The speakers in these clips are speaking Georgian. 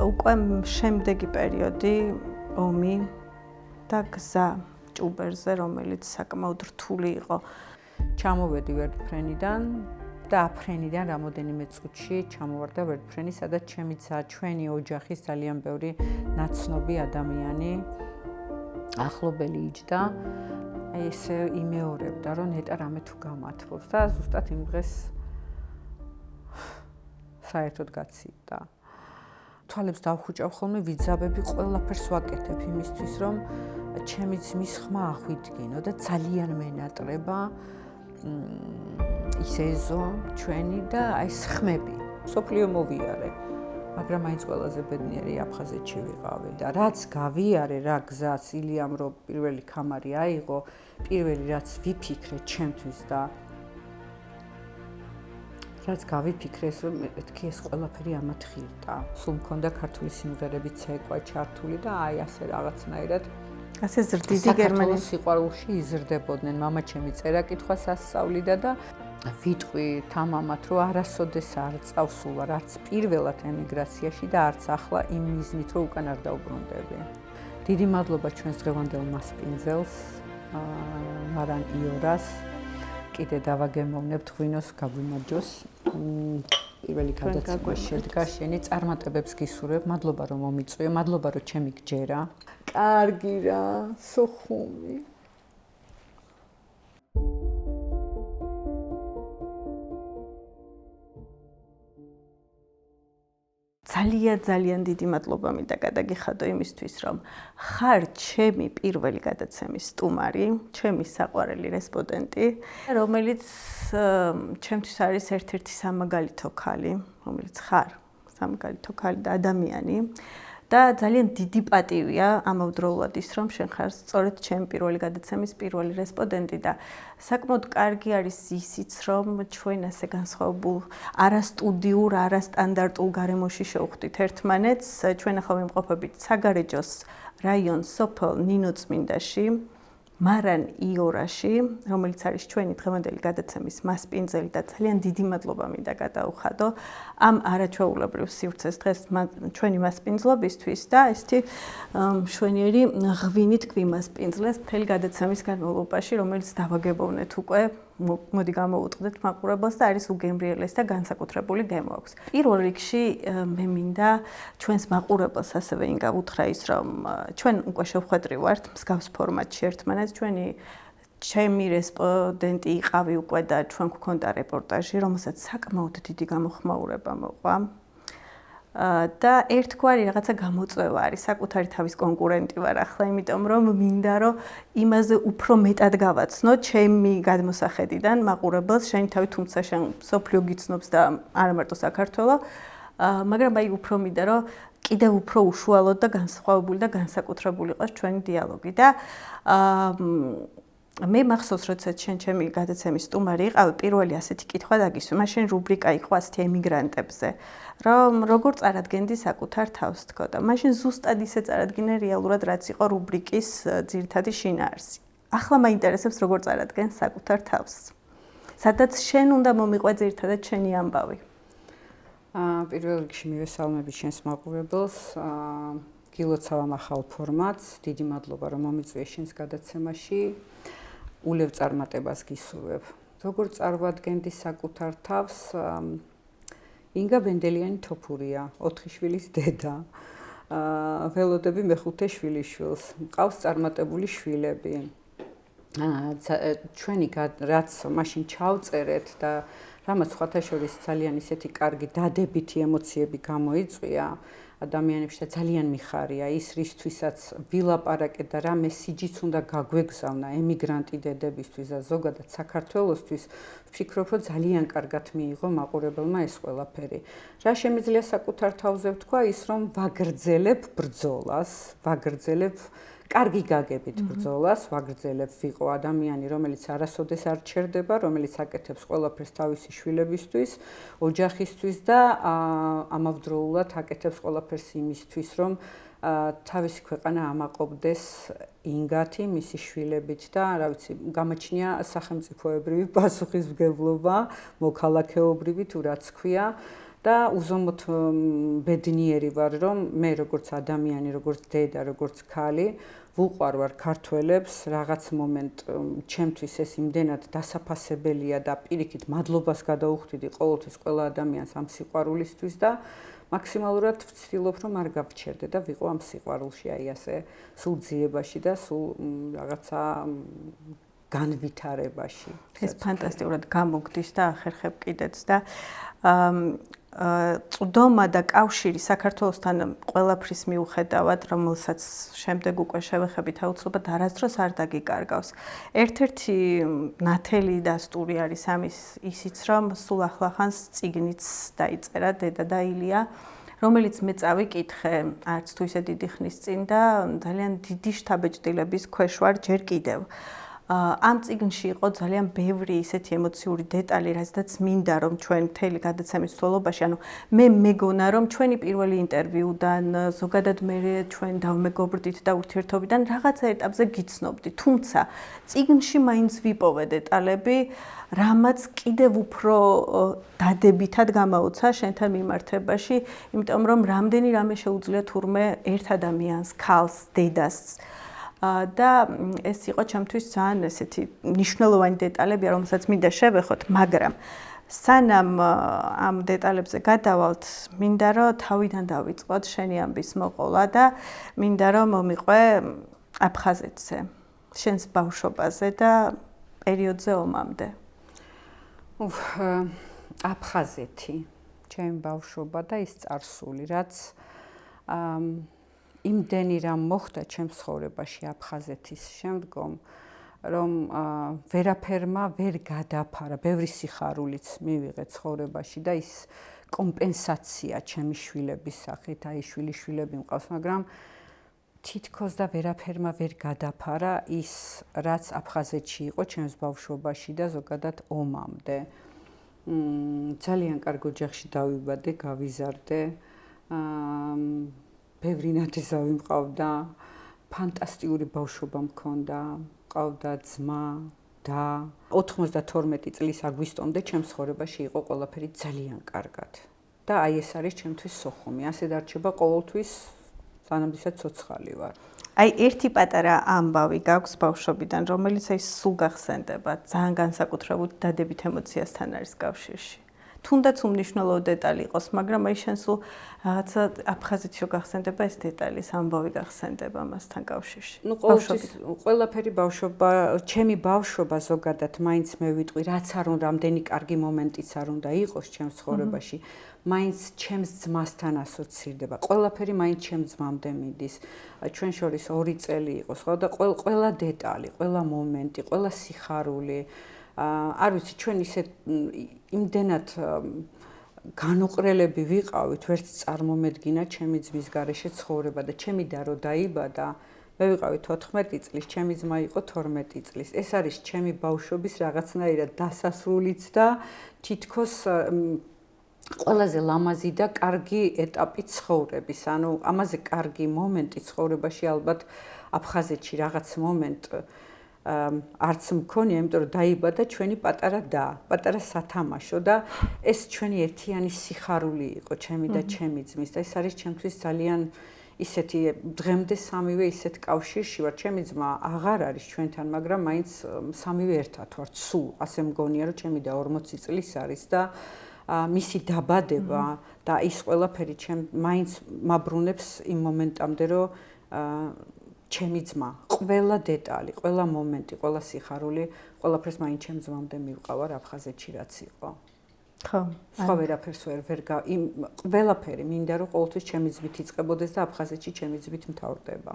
უკვე შემდეგი პერიოდი ომი და გზა ჭუბერზე, რომელიც საკმაოდ რთული იყო. ჩამოვედი ვერტმფრენიდან და აფრენიდან რამოდენიმე წუთში ჩამოვარდა ვერტმფრენი, სადაც ჩვენი ოჯახის ძალიან ბევრი ნაცნობი ადამიანი ახლობელი იჯდა. ესე იმეორებდა, რომ ნეტა რამე თუ გამართლობს და ზუსტად იმ დღეს საერთოდ გაცივდა. თვალებს დავხუჭავ ხოლმე, ვიძაბები, ყველაფერს ვაკეთებ იმისთვის, რომ ჩემი ძმის ხმა აღვიდგინო და ძალიან მენატრება ის ეზო ჩვენი და აი ეს ხმები. სოფლიო მოვიარე, მაგრამ მაინც ყველაზე ბედნიერი აფხაზეთში ვიყავი და რაც გავიარე რა გზას ილიამ რო პირველი ქამარი აიღო, პირველი რაც ვიფიქრე ჩემთვის და რაც გავიფიქრეს, რომ მეთქი ეს ყველაფერი ამათ ხილდა. სულ მქონდა ქართული სიმღერები ცეკვა ჩართული და აი ასე რაღაცნაირად ასე ზრდიდი გერმანიის სიყვარულში იზრდებოდნენ. მამა ჩემი წერა კითხვას ასწავლიდა და ვიტყვი თამამად, რომ არასოდეს არ წავსულ ვარ, არც პირველად ემიგრაციაში და არც ახლა იმ მიზნით, რომ უკან არ დავბრუნდები. დიდი მადლობა ჩვენს დღევანდელ მასპინძელს, მარან იორას. კიდე დავაგემოვნებთ ღვინოს გაგვიმარჯოს. პირველი გადაცემა შედგა შენი წარმატებებს გისურვებ. მადლობა რომ მომიწვიე, მადლობა რომ ჩემი გჯერა. კარგი რა, სოხუმი. ძალიან დიდი მადლობა მინდა გადაგიხადო იმისთვის, რომ ხარ ჩემი პირველი გადაცემის სტუმარი, ჩემი საყვარელი რესპონდენტი, რომელიც ჩემთვის არის ერთ-ერთი სამაგალითო ქალი, რომელიც ხარ სამაგალითო ქალი და ადამიანი. და ძალიან დიდი პატივია ამავდროულად ის, რომ შენ ხარ სწორედ ჩემი პირველი გადაცემის პირველი რესპონდენტი და საკმაოდ კარგი არის ისიც, რომ ჩვენ ასე განსხვავებულ არასტუდიურ, არასტანდარტულ გარემოში შევხვდით ერთმანეთს. ჩვენ ახლა ვიმყოფებით საგარეჯოს რაიონ სოფელ ნინოწმინდაში, მარან იორაში, რომელიც არის ჩვენი დღევანდელი გადაცემის მასპინძელი და ძალიან დიდი მადლობა მინდა გადაუხადო ამ არაჩვეულებრივ სივრცეს დღეს ჩვენი მასპინძლობისთვის და ესეთი მშვენიერი ღვინით გვიმასპინძლეს მთელი გადაცემის განმავლობაში, რომელიც დავაგებოვნეთ უკვე. მოდი გამოვუწყდეთ მაყურებელს და არის უგემრიელეს და განსაკუთრებული გემო აქვს. პირველ რიგში მე მინდა ჩვენს მაყურებელს ასევე ინგა უთხრა ის, რომ ჩვენ უკვე შევხვედრი ვართ მსგავს ფორმატში ერთმანეთს. ჩემი რესპონდენტი იყავი უკვე და ჩვენ გვქონდა რეპორტაჟი, რომელსაც საკმაოდ დიდი გამოხმაურება მოყვა. და ერთგვარი რაღაცა გამოწვევა არის, საკუთარი თავის კონკურენტი ვარ ახლა, იმიტომ რომ მინდა რომ იმაზე უფრო მეტად გავაცნო ჩემი გადმოსახედიდან მაყურებელს, შენი თავი თუმცა შენ სოფლიო გიცნობს და არა მარტო საქართველო, მაგრამ აი უფრო მინდა რომ კიდევ უფრო უშუალოდ და განსხვავებული და განსაკუთრებული იყოს ჩვენი დიალოგი და მე მახსოვს, როცა შენ ჩემი გადაცემის სტუმარი იყავი, პირველი ასეთი კითხვა დაგისვა, მაშინ რუბრიკა იყო ასეთი ემიგრანტებზე, რომ როგორ წარადგენდი საკუთარ თავს თქო და მაშინ ზუსტად ისე წარადგინე რეალურად, რაც იყო რუბრიკის ძირითადი შინაარსი. ახლა მაინტერესებს როგორ წარადგენს საკუთარ თავს. სადაც შენ უნდა მომიყვე ძირითადად შენი ამბავი. პირველ რიგში მივესალმები შენს მაყურებელს, გილოცავ ამ ახალ ფორმატს, დიდი მადლობა რომ მომიწვიე შენს გადაცემაში. ულევ წარმატებას გისურვებ. როგორ წარვადგენდი საკუთარ თავს? ინგა ბენდელიანი თოფურია, 4 შვილის დედა. ველოდები მეხუთე შვილიშვილს. მყავს წარმატებული შვილები. ჩვენი რაც მაშინ ჩავწერეთ და რამაც სხვათა შორის ძალიან ისეთი კარგი დადებითი ემოციები გამოიწვია ადამიანებში და ძალიან მიხარია ის, რისთვისაც ვილაპარაკეთ და რა მესიჯიც უნდა გაგვეგზავნა ემიგრანტი დედებისთვის და ზოგადად საქართველოსთვის, ვფიქრობ, რომ ძალიან კარგად მიიღო მაყურებელმა ეს ყველაფერი. რა შემიძლია საკუთარ თავზე ვთქვა? ის, რომ ვაგრძელებ ბრძოლას, ვაგრძელებ კარგი გაგებით ბრძოლას, ვაგრძელებ ვიყო ადამიანი, რომელიც არასოდეს არ ჩერდება, რომელიც აკეთებს ყველაფერს თავისი შვილებისთვის, ოჯახისთვის და ამავდროულად აკეთებს ყველაფერს იმისთვის, რომ თავისი ქვეყანა ამაყობდეს ინგათი მისი შვილებით და რა ვიცი, გამაჩნია სახელმწიფოებრივი პასუხისმგებლობა, მოქალაქეობრივი თუ რაც ქვია და უზომოდ ბედნიერი ვარ, რომ მე როგორც ადამიანი, როგორც დედა, როგორც ქალი ვუყვარვარ ქართველებს, რაღაც მომენტ ჩემთვის ეს იმდენად დასაფასებელია და პირიქით მადლობას გადაუხდიდი ყოველთვის ყველა ადამიანს ამ სიყვარულისთვის და მაქსიმალურად ვცდილობ, რომ არ გავჩერდე და ვიყო ამ სიყვარულში, აი ასე, სულ ძიებაში და სულ რაღაცა განვითარებაში. ეს ფანტასტიკურად გამოგდის და ახერხებ კიდეც და წვდომა და კავშირი საქართველოსთან ყველაფრის მიუხედავად, რომელსაც შემდეგ უკვე შევეხებით აუცილებლად არასდროს არ დაგიკარგავს. ერთ-ერთი ნათელი დასტური არის ამის ისიც, რომ სულ ახლახანს წიგნიც დაიწერა დედა და ილია, რომელიც მე წავიკითხე არც თუ ისე დიდი ხნის წინ და ძალიან დიდი შთაბეჭდილების ქვეშ ვარ ჯერ კიდევ. ამ წიგნში იყო ძალიან ბევრი ისეთი ემოციური დეტალი, რაზედაც მინდა რომ ჩვენ მთელი გადაცემის მსვლელობაში, ანუ მე მეგონა რომ ჩვენი პირველი ინტერვიუდან, ზოგადად მე ჩვენ დავმეგობრდით და ურთიერთობიდან რაღაცა ეტაპზე გიცნობდი, თუმცა წიგნში მაინც ვიპოვე დეტალები, რამაც კიდევ უფრო დადებითად გამაუცა შენთან მიმართებაში, იმიტომ რომ რამდენი რამე შეუძლია თურმე ერთ ადამიანს, ქალს, დედას და ეს იყო ჩემთვის ძალიან ესეთი მნიშვნელოვანი დეტალები, რომელსაც მინდა შევეხოთ, მაგრამ სანამ ამ დეტალებზე გადავალთ, მინდა რომ თავიდან დავიწყოთ შენი ამბის მოყოლა და მინდა რომ მომიყვე აფხაზეთზე, შენს ბავშვობაზე და პერიოდზე ომამდე. აფხაზეთი, ჩემი ბავშვობა და ის წარსული, რაც იმდენი რამ მოხდა ჩემს ცხოვრებაში აფხაზეთის შემდგომ, რომ ვერაფერმა ვერ გადაფარა, ბევრი სიხარულიც მივიღე ცხოვრებაში და ის კომპენსაცია ჩემი შვილების სახით, აი შვილიშვილები მყავს, მაგრამ თითქოს და ვერაფერმა ვერ გადაფარა ის, რაც აფხაზეთში იყო ჩემს ბავშვობაში და ზოგადად ომამდე. ძალიან კარგ ოჯახში დავიბადე, გავიზარდე. ბევრი ნათესავი მყავდა, ფანტასტიკური ბავშვობა მქონდა, მყავდა ძმა და 92 წლის აგვისტომდე ჩემს ცხოვრებაში იყო ყველაფერი ძალიან კარგად. და აი ეს არის ჩემთვის სოხუმი. ასე დარჩება ყოველთვის, სანამდესაც ცოცხალი ვარ. აი ერთი პატარა ამბავი გაქვს ბავშვობიდან, რომელიც აი სულ გახსენდება, ძალიან განსაკუთრებულ დადებით ემოციასთან არის კავშირში. თუნდაც უმნიშვნელო დეტალი იყოს, მაგრამ აი შენ სულ რაღაცა აფხაზეთში რო გახსენდება ეს დეტალი, ამბავი გახსენდება მასთან კავშირში. ნუ ყოველთვის ყველაფერი ბავშვობა, ჩემი ბავშვობა ზოგადად მაინც მე ვიტყვი, რაც არ უნდა, რამდენი კარგი მომენტიც არ უნდა იყოს ჩემს ცხოვრებაში, მაინც ჩემს ძმასთან ასოცირდება. ყველაფერი მაინც ჩემს ძმამდე მიდის. ჩვენ შორის 2 წელი იყო, ხო და ყველა დეტალი, ყველა მომენტი, ყველა სიხარული არ ვიცი, ჩვენ ისე იმდენად განუყრელები ვიყავით, ვერც წარმომედგინა ჩემი ძმის გარეშე ცხოვრება და ჩემი და რო დაიბადა, მე ვიყავი 14 წლის, ჩემი ძმა იყო 12 წლის. ეს არის ჩემი ბავშვობის რაღაცნაირად დასასრულიც და თითქოს ყველაზე ლამაზი და კარგი ეტაპი ცხოვრების. ანუ ამაზე კარგი მომენტი ცხოვრებაში ალბათ აფხაზეთში რაღაც მომენტ არც მქონია, იმიტომ რომ დაიბადა ჩვენი პატარა და, პატარა სათამაშო და ეს ჩვენი ერთიანი სიხარული იყო, ჩემი და ჩემი ძმის და ეს არის ჩემთვის ძალიან ისეთი დღემდე სამივე ისეთ კავშირში ვარ. ჩემი ძმა აღარ არის ჩვენთან, მაგრამ მაინც სამივე ერთად ვართ სულ. ასე მგონია, რომ ჩემი და 40 წლის არის და მისი დაბადება და ის ყველაფერი მაინც მაბრუნებს იმ მომენტამდე, რომ ჩემი ძმა, ყველა დეტალი, ყველა მომენტი, ყველა სიხარული, ყველაფერს მაინც ჩემ ძმამდე მივყავარ აფხაზეთში რაც იყო. ხო. სხვა ვერაფერს ყველაფერი მინდა რომ ყოველთვის ჩემი ძვით იწყებოდეს და აფხაზეთში ჩემი ძვით მთავრდება.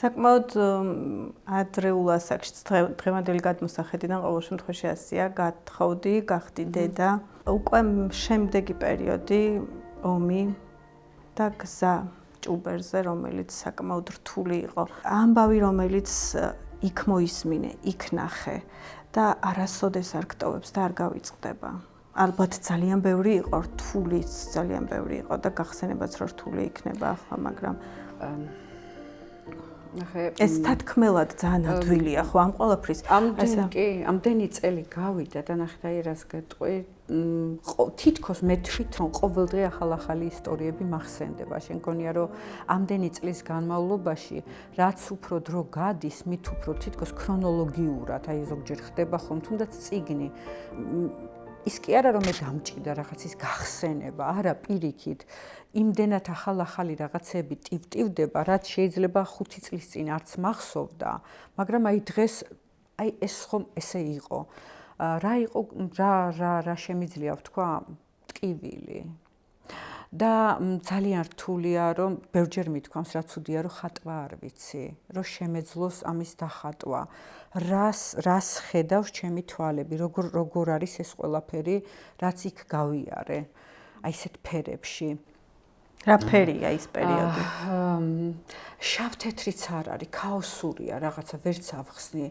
საკმაოდ ადრეულ ასაკში დღევანდელი გადმოსახედიდან ყოველ შემთხვევაში ასია, გათხოვდი, გახდი დედა. უკვე შემდეგი პერიოდი, ომი და გზა ჭუბერზე, რომელიც საკმაოდ რთული იყო. ამბავი, რომელიც იქ მოისმინე, იქ ნახე და არასოდეს არ გტოვებს და არ გავიწყდება. ალბათ ძალიან ბევრი იყო, რთულიც ძალიან ბევრი იყო და გახსენებაც რომ რთული იქნება ახლა, მაგრამ ეს თათქმელად ძალიან ადვილია ხო ამ ყველაფრის. ამდენი წელი გავიდა და ნახე და ერას გეტყვი თითქოს მე თვითონ ყოველდღე ახალ-ახალი ისტორიები მახსენდება. შენ გონია რომ ამდენი წლის განმავლობაში რაც უფრო დრო გადის, მით უფრო თითქოს ქრონოლოგიურად, აი ზოგჯერ ხდება ხომ თუნდაც წიგნი. ის კი არა რომ მე დამჭირდა რაღაც ის გახსენება, არა პირიქით. იმდენად ახალ-ახალი რაღაცები ტივტივდება, რაც შეიძლება 5 წლის წინ არც მახსოვდა, მაგრამ აი დღეს აი ეს ხომ ესე იყო. რა იყო რა შემიძლია ვთქვა ტკივილი და ძალიან რთულია რომ ბევრჯერ მithქვამს რა ცუდია რომ ხატვა არ ვიცი რომ შემეძლოს ამის დახატვა რას ხედავს ჩემი თვალები როგორ არის ეს ყველაფერი რაც იქ გავიარე აი ესეთ ფერებში რა ფერია ის პერიოდი შავ-თეთრიც არ არის ქაოსურია რაღაცა ვერც ავხსნი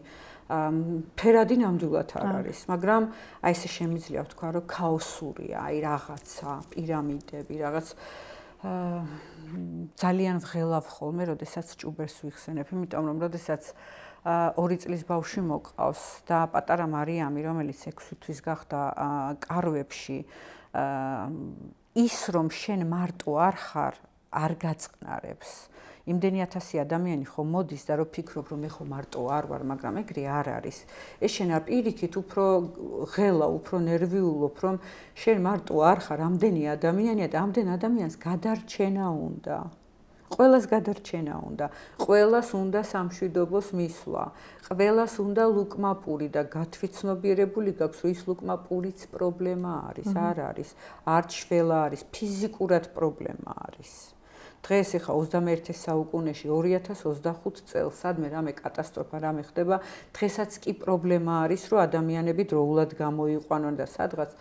ფერადი ნამდვილად არ არის, მაგრამ აი ესე შემიძლია ვთქვა, რომ ქაოსურია, აი რაღაცა, პირამიდები, რაღაც ძალიან ვღელავ ხოლმე, როდესაც ჭუბერს ვიხსენებ, იმიტომ რომ როდესაც 2 წლის ბავშვი მოყავს და პატარა მარიამი, რომელიც 6 თვის გახდა კარვებში, ის რომ შენ მარტო არ ხარ, არ გაწყნარებს. იმდენი 1000 ადამიანი ხო მოდის და რო ფიქრობ რომ მე ხო მარტო არ ვარ, მაგრამ ეგრე არ არის. ეს შენ არ პირიქით უფრო ღელა, უფრო ნერვიულობ, რომ შენ მარტო არ ხარ, ამდენი ადამიანია და ამდენ ადამიანს გადარჩენა უნდა. ყველას გადარჩენა უნდა. ყველას უნდა სამშვიდობოს მისვლა. ყველას უნდა ლუკმაპური და გათვითცნობიერებული გაქვს, რომ ის ლუკმაპურიც პრობლემა არის, არ არის. არ შველა არის, ფიზიკურად პრობლემა არის. დღეს ახლა 21 საუკუნეში 2025 წელს სადმე რამე კატასტროფა რამე ხდება დღესაც კი პრობლემა არის რომ ადამიანები დროულად გამოიყვანონ და სადღაც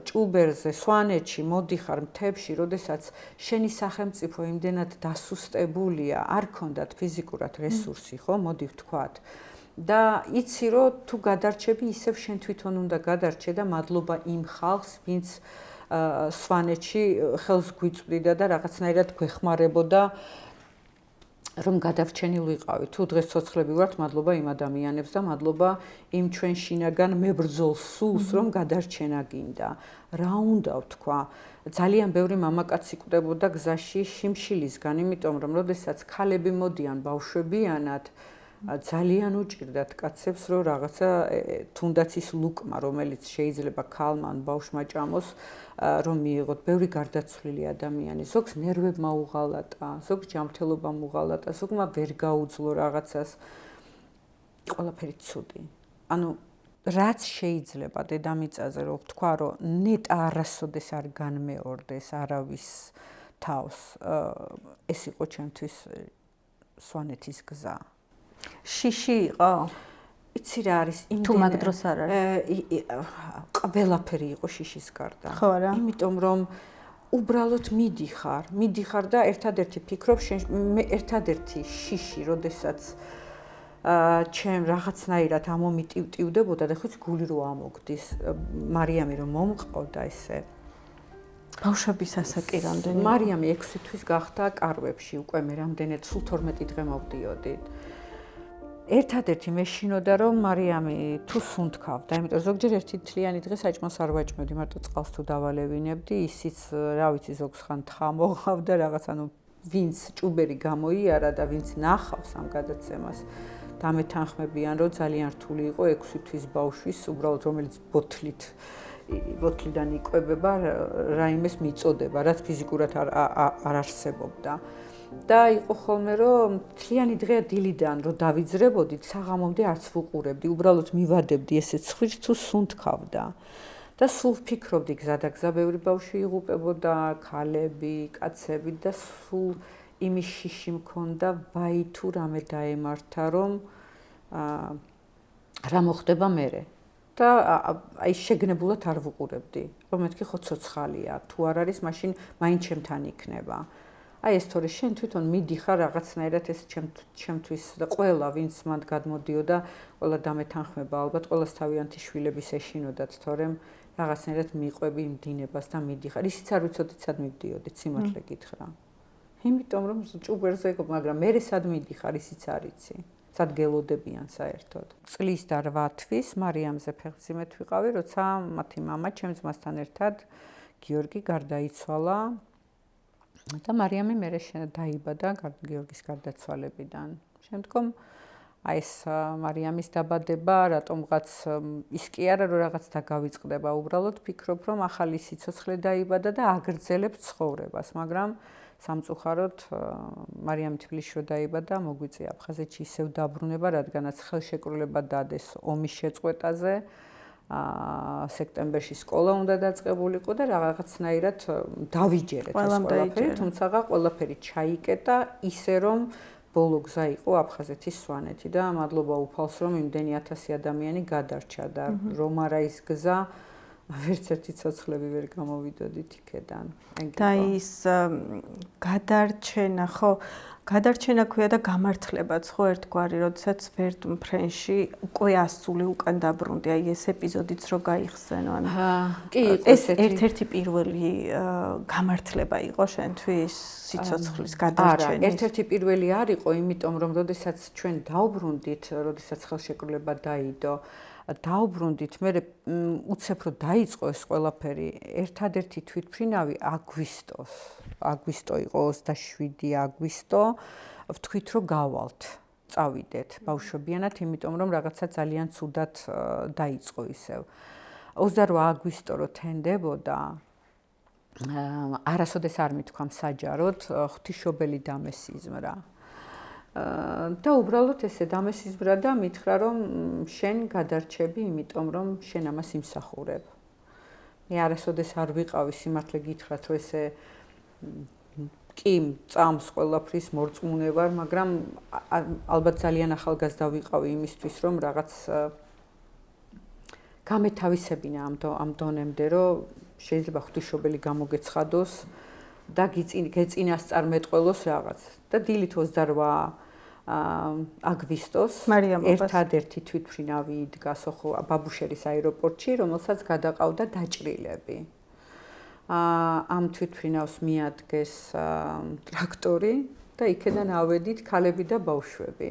ჭუბერზე სვანეთში მოდიხარ მთებში როდესაც შენი სახელმწიფო იმდენად დასუსტებულია არ ქონდათ ფიზიკურად რესურსი ხო მოდი ვთქვათ და იცი რომ თუ გადარჩები ისევ შენ თვითონ უნდა გადარჩე და მადლობა იმ ხალხს ვინც სვანეთში ხელს გვიწვდიდა და რაღაცნაირად გვეხმარებოდა რომ გადარჩენილ ვიყავი. თუ დღეს ცოცხლები ვართ, მადლობა იმ ადამიანებს და მადლობა იმ ჩვენ შინაგან მებრძოლ სულს, რომ გადარჩენა გინდა. რა უნდა ვთქვა? ძალიან ბევრი მამაკაცი კვდებოდა გზაში შიმშილისგან, იმიტომ რომ როდესაც ქალები მოდიან ბავშვებიანად ძალიან უჭირდათ კაცებს რომ რაღაცა თუნდაც ის ლუკმა რომელიც შეიძლება ქალმა ან ბავშვმა ჭამოს რომ მიიღოთ ბევრი გარდაცვლილი ადამიანი ზოგს ნერვებმა უღალატა ზოგს ჯანმრთელობამ უღალატა ზოგმა ვერ გაუძლო რაღაცას ყველაფერი ცუდი ანუ რაც შეიძლება დედამიწაზე რომ ვთქვა რომ ნეტა არასოდეს არ განმეორდეს არავის თავს ეს იყო ჩემთვის სვანეთის გზა შიში იყო? იცი რა არის იმ თუ მაგ დროს არ არის? ყველაფერი იყო შიშის გარდა. ხო არა? იმიტომ რომ უბრალოდ მიდიხარ და ერთადერთი ფიქრობ მე ერთადერთი შიში, როდესაც ჩემ რაღაცნაირად ამომიტივტივდებოდა და ხოც გული რო ამოგდის, მარიამი რომ მომყავდა ესე. ბავშვების ასაკი რამდენი? მარიამი 6 თვის გახდა კარვებში, უკვე მე რამდენად სულ 12 დღე მოვდიოდით. ერთადერთი მეშინოდა რომ მარიამი თუ სუნთქავდა, იმიტომ ზოგჯერ ერთი თლიანი დღე საჭმელს არ ვაჭმევდი, მარტო წყალს თუ დავალევინებდი, ისიც რა ვიცი ზოგს ხან თხა მოყავდა რაღაც, ანუ ვინც ჭუბერი გამოიარა და ვინც ნახავს ამ გადაცემას, დამეთანხმებიან რომ ძალიან რთული იყო 6 თვის ბავშვის, უბრალოდ რომელიც ბოთლიდან იკვებება, რაიმეს მიწოდება, რაც ფიზიკურად არ არსებობდა. და იყო ხოლმე რომ თლიანი დღე დილიდან რომ დავიძრებოდით საღამომდე არც ვუყურებდი უბრალოდ მივადებდი ესე ცხვირს თუ სუნთქავდა და სულ ვფიქრობდი გზადაგზა ბევრი ბავშვი იღუპებოდა ქალები კაცები და სულ იმის შიში მქონდა ვაი თუ რამე დაემართა რომ რა მოხდება მერე და აი შეგნებულად არ ვუყურებდი რომ მეთქი ხო ცოცხალია თუ არ არის მაშინ მაინც ჩემთან იქნება აი ეს თორე შენ თვითონ მიდიხარ რაღაცნაირად ეს ჩემთვის და ყველა ვინც მანდ გადმოდიოდა ყველა დამეთანხმება ალბათ ყველას თავიანთი შვილების ეშინოდათ თორემ რაღაცნაირად მიყვები იმ დინებას და მიდიხარ ისიც არ ვიცოდით სად მივდიოდით სიმართლე გითხრა იმიტომ რომ ჭუბერზე იყო მაგრამ მე სად მიდიხარ ისიც არ იცი სადგელოდებიან საერთოდ. წლის და 8 თვის მარიამზე ფეხმძიმედ ვიყავი, როცა მათი მამა ჩემს ძმასთან ერთად გიორგი გარდაიცვალა და მარიამი მერე დაიბადა გიორგის გარდაცვალებიდან. შემდგომ აი ეს მარიამის დაბადება რატომღაც ის კი არა რომ რაღაც დაგავიწყდება, უბრალოდ ფიქრობ რომ ახალი სიცოცხლე დაიბადა და აგრძელებს ცხოვრებას, მაგრამ სამწუხაროდ მარიამი თბილისში რო დაიბადა, მოგვიწია აფხაზეთში ისევ დაბრუნება, რადგანაც ხელშეკრულება დადეს ომის შეწყვეტაზე. სექტემბერში სკოლა უნდა დაწყებულიყო და რაღაცნაირად დავიჯერეთ ეს ყველაფერი, თუმცა ყველაფერი ჩაიკეტა ისე რომ ბოლო გზა იყო აფხაზეთის სვანეთი და მადლობა უფალს რომ იმდენი 1000 ადამიანი გადარჩა და რომ არა ის გზა ვერც ერთი ცოცხლები ვერ გამოვიდოდით იქედან. და ის გადარჩენა ხო გადარჩენა ქვია და გამართლებაც ხო ერთგვარი, როდესაც ვერტმფრენში უკვე ასული უკან დაბრუნდი, აი ეს ეპიზოდიც რო გაიხსენო, ანუ კი ეს ერთ-ერთი პირველი გამართლება იყო შენთვის სიცოცხლის გადარჩენის. არა, ერთ-ერთი პირველი არ იყო, იმიტომ რომ როდესაც ჩვენ დავბრუნდით, როდესაც ხელშეკრულება დაიდო, დავბრუნდით, მე უცებ რომ დაიწყო ეს ყველაფერი, ერთადერთი თვითმფრინავი აგვისტო იყო 27 აგვისტო, ვთქვით რომ გავალთ, წავიდეთ ბავშვებიანად, იმიტომ რომ რაღაცა ძალიან ცუდად დაიწყო ისევ. 28 აგვისტო რო თენდებოდა, არასოდეს არ მithქვამ საჯაროდ, ღვთისმშობელი დამესიზმრა. და უბრალოდ ესე დამესიზმრა და მითხრა რომ შენ გადარჩები, იმიტომ რომ შენ ამას იმსახურებ. მე არასოდეს არ ვიყავი სიმართლე გითხრათ, რომ ესე კი წამს ყველაფრის მორწმუნე ვარ, მაგრამ ალბათ ძალიან ახალგაზრდა ვიყავი იმისთვის, რომ რაღაც გამეთავისებინა ამ დონემდე, რომ შეიძლება ღვთისმშობელი გამოგეცხადოს და გეწინასწარმეტყველოს რაღაც. და დილით 28 აგვისტოს ერთადერთი თვითმფრინავი იდგა ბაბუშერის აეროპორტში, რომელსაც გადაყავდა დაჭრილები. ამ თვითმფრინავს მიადგეს ტრაქტორი და იქედან ავედით ქალები და ბავშვები.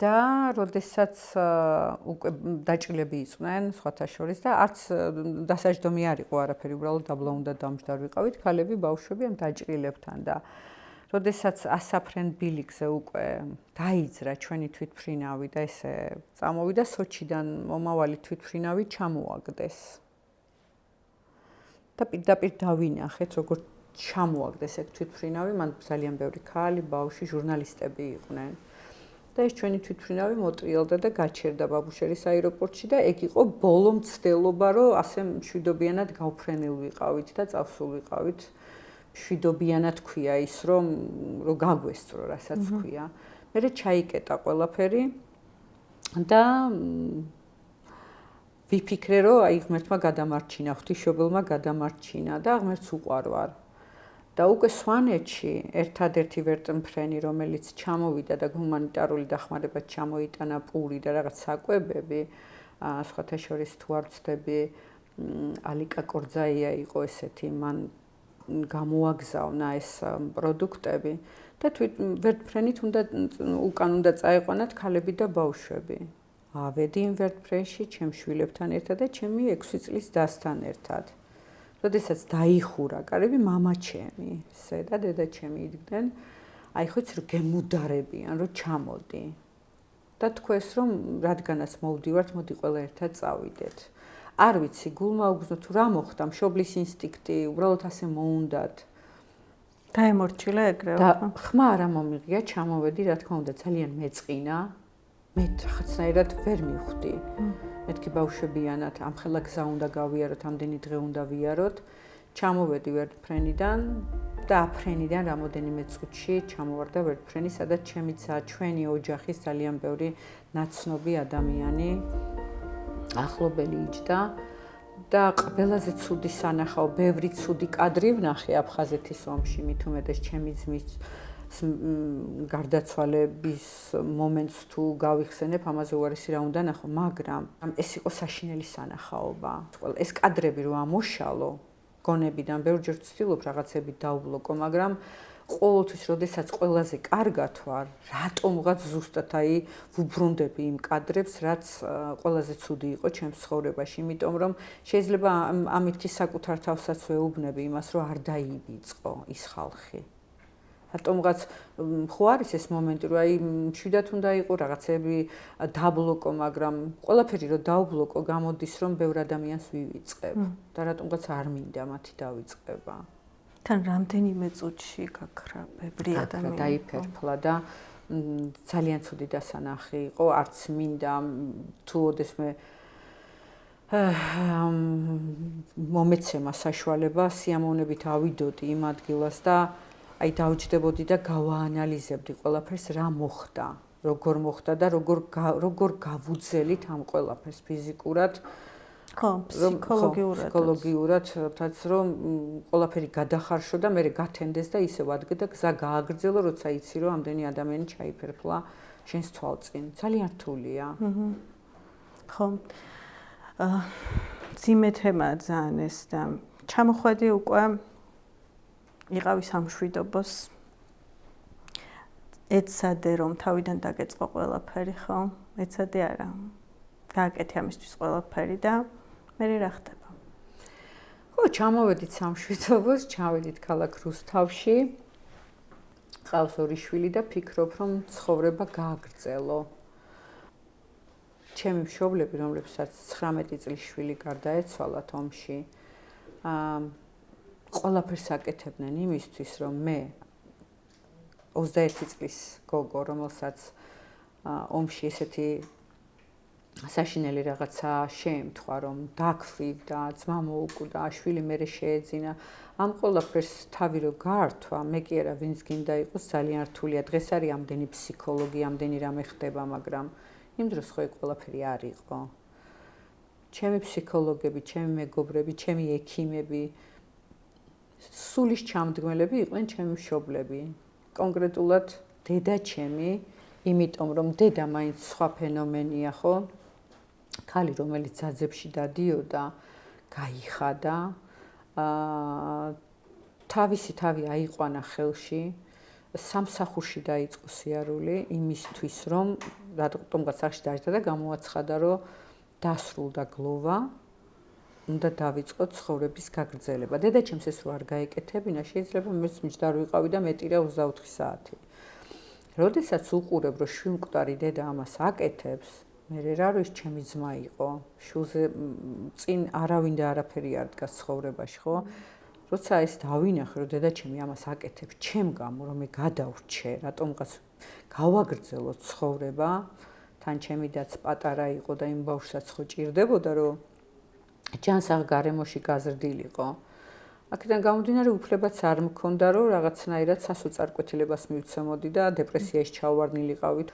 და როდესაც უკვე დაჭრილები იყვნენ, სხვათა შორის და არც დასაჯდომი არ იყო არაფერი, უბრალოდ დაბლა უნდა დამჯდარ ვიყავით ქალები, ბავშვები ამ დაჭრილებთან და როდესაც ასაფრენ ბილიკზე უკვე დაიძრა ჩვენი თვითმფრინავი და ესე წამოვიდა სოჩიდან მომავალი თვითმფრინავი ჩამოაგდეს. და პირდაპირ დავინახეთ, როგორ ჩამოაგდეს ეგ თვითმფრინავი, მან ძალიან ბევრი ქალი, ბავშვი, ჟურნალისტები იყვნენ. და ეს ჩვენი თვითმფრინავი მოტრიალდა და გაჩერდა ბაბუშერის აეროპორტში და ეგ იყო ბოლო მცდელობა, რომ ასე მშვიდობიანად გავფრენილ ვიყავით და წავსულ ვიყავით. მშვიდობიანად ქვია ის, რომ გაგვესწრო, რასაც ქვია. მერე ჩაიკეტა ყველაფერი და ვიფიქრე, რომ აი ღმერთმა გადამარჩინა, ღვთისმშობელმა გადამარჩინა და ღმერთს უყვარვარ. და უკვე სვანეთში ერთადერთი ვერტმფრენი, რომელიც ჩამოვიდა და ჰუმანიტარული დახმარება ჩამოიტანა პური და რაღაც საკვებები, სხვათა შორის თუ არ ვცდები, ალიკა კორძაია იყო ესეთი, მან გამოაგზავნა ეს პროდუქტები და ვერტმფრენით უკან უნდა წაეყვანათ ქალები და ბავშვები. ავედი იმ ვერტმფრენში ჩემ შვილებთან ერთად და ჩემი 6 წლის დასთან ერთად. როდესაც დაიხურა კარები, მამა ჩემი, და დედა ჩემი იდგნენ, აი ხო იცი რომ გემუდარებიან, რომ ჩამოდი. და თქვეს რომ რადგანაც მოვდივართ, მოდი ყველა ერთად წავიდეთ. არ ვიცი, გულმა უგზნო თუ რა მოხდა, მშობლის ინსტინქტი, უბრალოდ ასე მოუნდათ. დაემორჩილა ეგრევე. და ხმა არ მომიღია, ჩამოვედი, რა თქმა უნდა, ძალიან მეწყინა. მე რაღაცნაირად ვერ მივხვდი. მეთქი ბავშვებიანად, ამხელა გზა უნდა გავიაროთ, ამდენი დღე უნდა ვიაროთ. ჩამოვედი ვერტმფრენიდან და აფრენიდან რამოდენიმე წუთში ჩამოვარდა ვერტმფრენი, სადაც ჩვენი ოჯახის ძალიან ბევრი ნაცნობი ადამიანი ახლობელი იჯდა და ყველაზე ცუდი სანახაო, ბევრი ცუდი კადრი ვნახე აფხაზეთის ომში, მით უმეტეს ჩემი ძმის გარდაცვალების მომენტს თუ გავიხსენებ, ამაზე უარესი რა უნდა ნახო, მაგრამ ეს იყო საშინელი სანახაობა. ეს კადრები რო ამოშალო გონებიდან, ბევრჯერ ვცდილობ რაღაცები დავბლოკო, მაგრამ ყოველთვის როდესაც ყველაზე კარგად ვარ, რატომღაც ზუსტად აი ვუბრუნდები იმ კადრებს, რაც ყველაზე ცუდი იყო ჩემს ცხოვრებაში, იმიტომ რომ შეიძლება ამითი საკუთარ თავსაც ვეუბნები იმას, რომ არ დაივიწყო ის ხალხი. რატომღაც ხო არის ეს მომენტი, რომ აი მშვიდად უნდა იყო რაღაცები დაბლოკო, მაგრამ ყველაფერი რომ დავბლოკო, გამოდის რომ ბევრ ადამიანს ვივიწყებ და რატომღაც არ მინდა მათი დავიწყება. თან რამდენიმე წუთში გაქრა ბევრი ადამიანი დაიფერფლა და ძალიან ცუდი დასანახი იყო, არც მინდა თუ ოდესმე მომეცემა საშუალება სიამოვნებით ავიდოდი იმ ადგილას და აი დავჯდებოდი და გავაანალიზებდი ყველაფერს რა მოხდა, როგორ მოხდა და როგორ გავუძელით ამ ყველაფერს ფიზიკურად. ხო, ფსიქოლოგიურად, თაც რომ ყველაფერი გადახარშო და მე გათენდეს და ისევ ადგე და გზა გააგრძელო, როცა იცი რომ ამდენი ადამიანი ჩაიფერფლა შენს თვალწინ. ძალიან რთულია. ხო. ძიმე თემაა ძალიან ეს და ჩამოხვედი უკვე იყავი სამშვიდობოს. ეცადე რომ თავიდან დაგეწყო ყველაფერი, ხო? ეცადე არა. გააკეთე ამისთვის ყველაფერი და მე რა ხდება? ხო, ჩამოვედით სამშვიდობოს, ჩავედით ქალაქ რუსთავში. ყავს 2 შვილი და ფიქრობ, რომ ცხოვრება გააგრძელო. ჩემი მშობლები, რომლებსაც 19 წლის შვილი გარდაეცვალათ ომში, ყველაფერს აკეთებდნენ იმისთვის, რომ მე 21 წლის გოგო, რომელსაც ომში ესეთი საშინელი რაღაცა შეემთხვა, რომ დაქვრით და ძმა მოუკვდა, შვილი მერე შეეძინა. ამ ყველაფერს თავი რო გაართვა, მე კი არა ვინც გინდა იყოს, ძალიან რთულია. დღეს არის ამდენი ფსიქოლოგი, ამდენი რამე ხდება, მაგრამ იმ დროს ხო ყველაფერი არ იყო. ჩემი ფსიქოლოგები, ჩემი მეგობრები, ჩემი ექიმები, სულის ჩამდგმელები იყვნენ ჩემი მშობლები. კონკრეტულად დედა ჩემი, იმიტომ რომ დედა მაინც სხვა ფენომენია, ხო? ქალი, რომელიც ძაძებში დადიოდა, გაიხადა, თავისი თავი აიყვანა ხელში, სამსახურში დაიწყო სიარული იმისთვის, რომ რატომღაც სახში დაიჭდა და გამოაცხადა, რომ დასრულდა გლოვა, უნდა დავიწყო ცხოვრების გაგრძელება. დედა ჩემს ეს რო არ გაეკეთებინა, შეიძლება მეც მჯდარ ვიყავი და მეტირა 24 საათი. როდესაც უყურებ, რომ შვილმკვდარი დედა ამას აკეთებს, მე რა არის ჩემი ძმა იყო, შულზე წინ არავინ და არაფერი არ დგას ცხოვრებაში, ხო? როცა ეს დავინახე, რომ დედა ჩემი ამას აკეთებს, ჩემ გამო, რომ მე გადავრჩე, რატომღაც გავაგრძელო ცხოვრება, თან ჩემი დაც პატარა იყო და იმ ბავშვსაც ხო ჭირდებოდა, რომ ჯანსაღ გარემოში გაზრდილიყო. აქედან გამომდინარე, უფლებაც არ მქონდა, რომ რაღაცნაირად სასოწარკვეთილებას მივცემოდი და დეპრესიაში ჩავარდნილიყავით.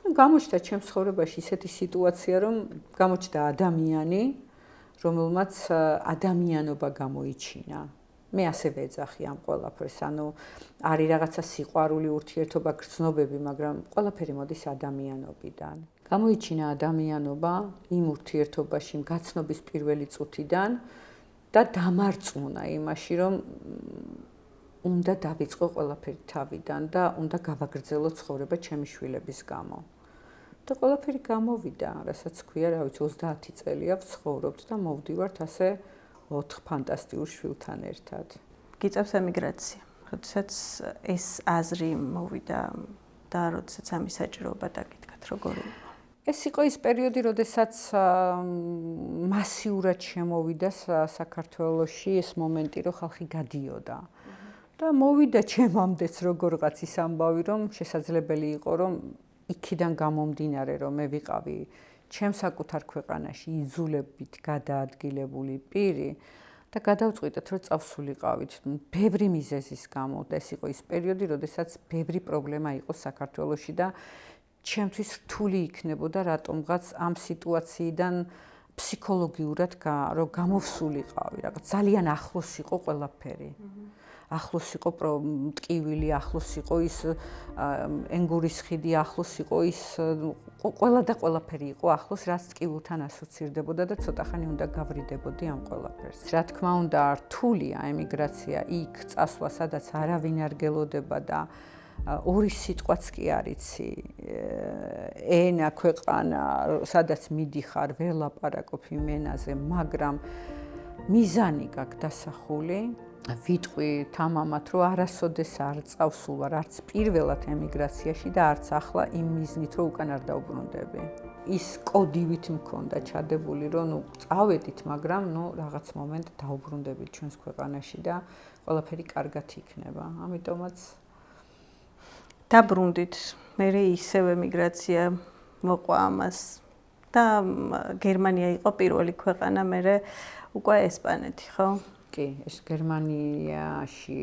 გამოჩნდა ჩემს ცხოვრებაში ისეთი სიტუაცია, რომ გამოჩნდა ადამიანი, რომელმაც ადამიანობა გამოიჩინა. მე ასე ვეძახი ამ ყველაფერს, ანუ არის რაღაცა სიყვარული, ურთიერთობა, გრძნობები, მაგრამ ყველაფერი მოდის ადამიანობიდან. გამოიჩინა ადამიანობა იმ ურთიერთობაში, იმ გაცნობის პირველი წუთიდან და დამარწმუნა იმაში, რომ უნდა დავიწყო ყველაფერი თავიდან და უნდა გავაგრძელო ცხოვრება ჩემი შვილების გამო. და ყველაფერი გამოვიდა, რასაც ქვია, რა ვიცი, 30 წელია ვცხოვრობთ და მოვდივართ ასე 4 ფანტასტიურ შვილთან ერთად. გიწევს ემიგრაცია. როდესაც ეს აზრი მოვიდა და როდესაც ამის საჭიროება დაგიდგათ, როგორი იყო? ეს იყო ის პერიოდი, როდესაც მასიურად შემოვიდა საქართველოში ეს მომენტი, რომ ხალხი გადიოდა. და მოვიდა ჩემამდეც როგორღაც ის ამბავი, რომ შესაძლებელი იყო, რომ იქიდან გამომდინარე, რომ მე ვიყავი ჩემს საკუთარ ქვეყანაში იძულებით გადაადგილებული პირი და გადავწყვიტეთ, რომ წავსულიყავით ბევრი მიზეზის გამო. და ეს იყო ის პერიოდი, როდესაც ბევრი პრობლემა იყო საქართველოში და ჩემთვის რთული იქნებოდა რატომღაც ამ სიტუაციიდან ფსიქოლოგიურად რომ გამოვსულიყავი, რაღაც ძალიან ახლოს იყო ყველაფერი. ახლოს იყო მტკივილი, ახლოს იყო ის ენგურის ხიდი, ახლოს იყო ის ყველა და ყველაფერი იყო ახლოს, რაც ტკივილთან ასოცირდებოდა და ცოტა ხანი უნდა გავრიდებოდი ამ ყველაფერს. რა თქმა უნდა, რთულია ემიგრაცია, იქ წასვლა, სადაც არავინ არ გელოდება და ორი სიტყვაც კი არ იცი. ენა, ქვეყანა, სადაც მიდიხარ, ვერ ლაპარაკობ იმ ენაზე, მაგრამ მიზანი გაქვს დასახული. ვიტყვი თამამად, რომ არასოდეს არ წავსულ ვარ არც პირველად ემიგრაციაში და არც ახლა იმ მიზნით, რომ უკან არ დავბრუნდები. ის კოდივით მქონდა ჩადებული, რომ წავედით, მაგრამ რაღაც მომენტ დავბრუნდებით ჩვენს ქვეყანაში და ყველაფერი კარგად იქნება. ამიტომაც დაბრუნდით. მე ისევ ემიგრაცია მოყვა ამას და გერმანია იყო პირველი ქვეყანა, მე უკვე ესპანეთი, ხო? კი, ეს გერმანიაში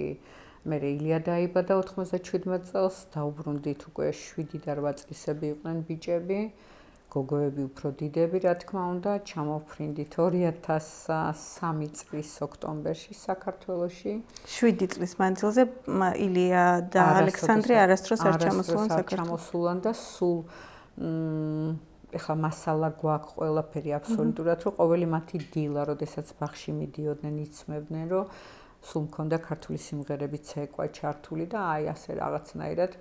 მე ილია დაიბადა 97 წელს, დაუბრუნდით უკვე 7 და 8 წლისები იყვნენ ბიჭები, გოგოები უფრო დიდები, რა თქმა უნდა, ჩამოვფრინდით 2003 წლის ოქტომბერში საქართველოში. 7 წლის მანძილზე ილია და ალექსანდრე არასდროს არ ჩამოსულან და სულ ეხლა მასალა გვაქვს ყველაფერი აბსოლუტურად, რომ ყოველი მათი დილა, როდესაც ბაღში მიდიოდნენ, იცმებდნენ, რომ სულ მქონდა ქართული სიმღერები ცეკვა ჩართული და აი ასე რაღაცნაირად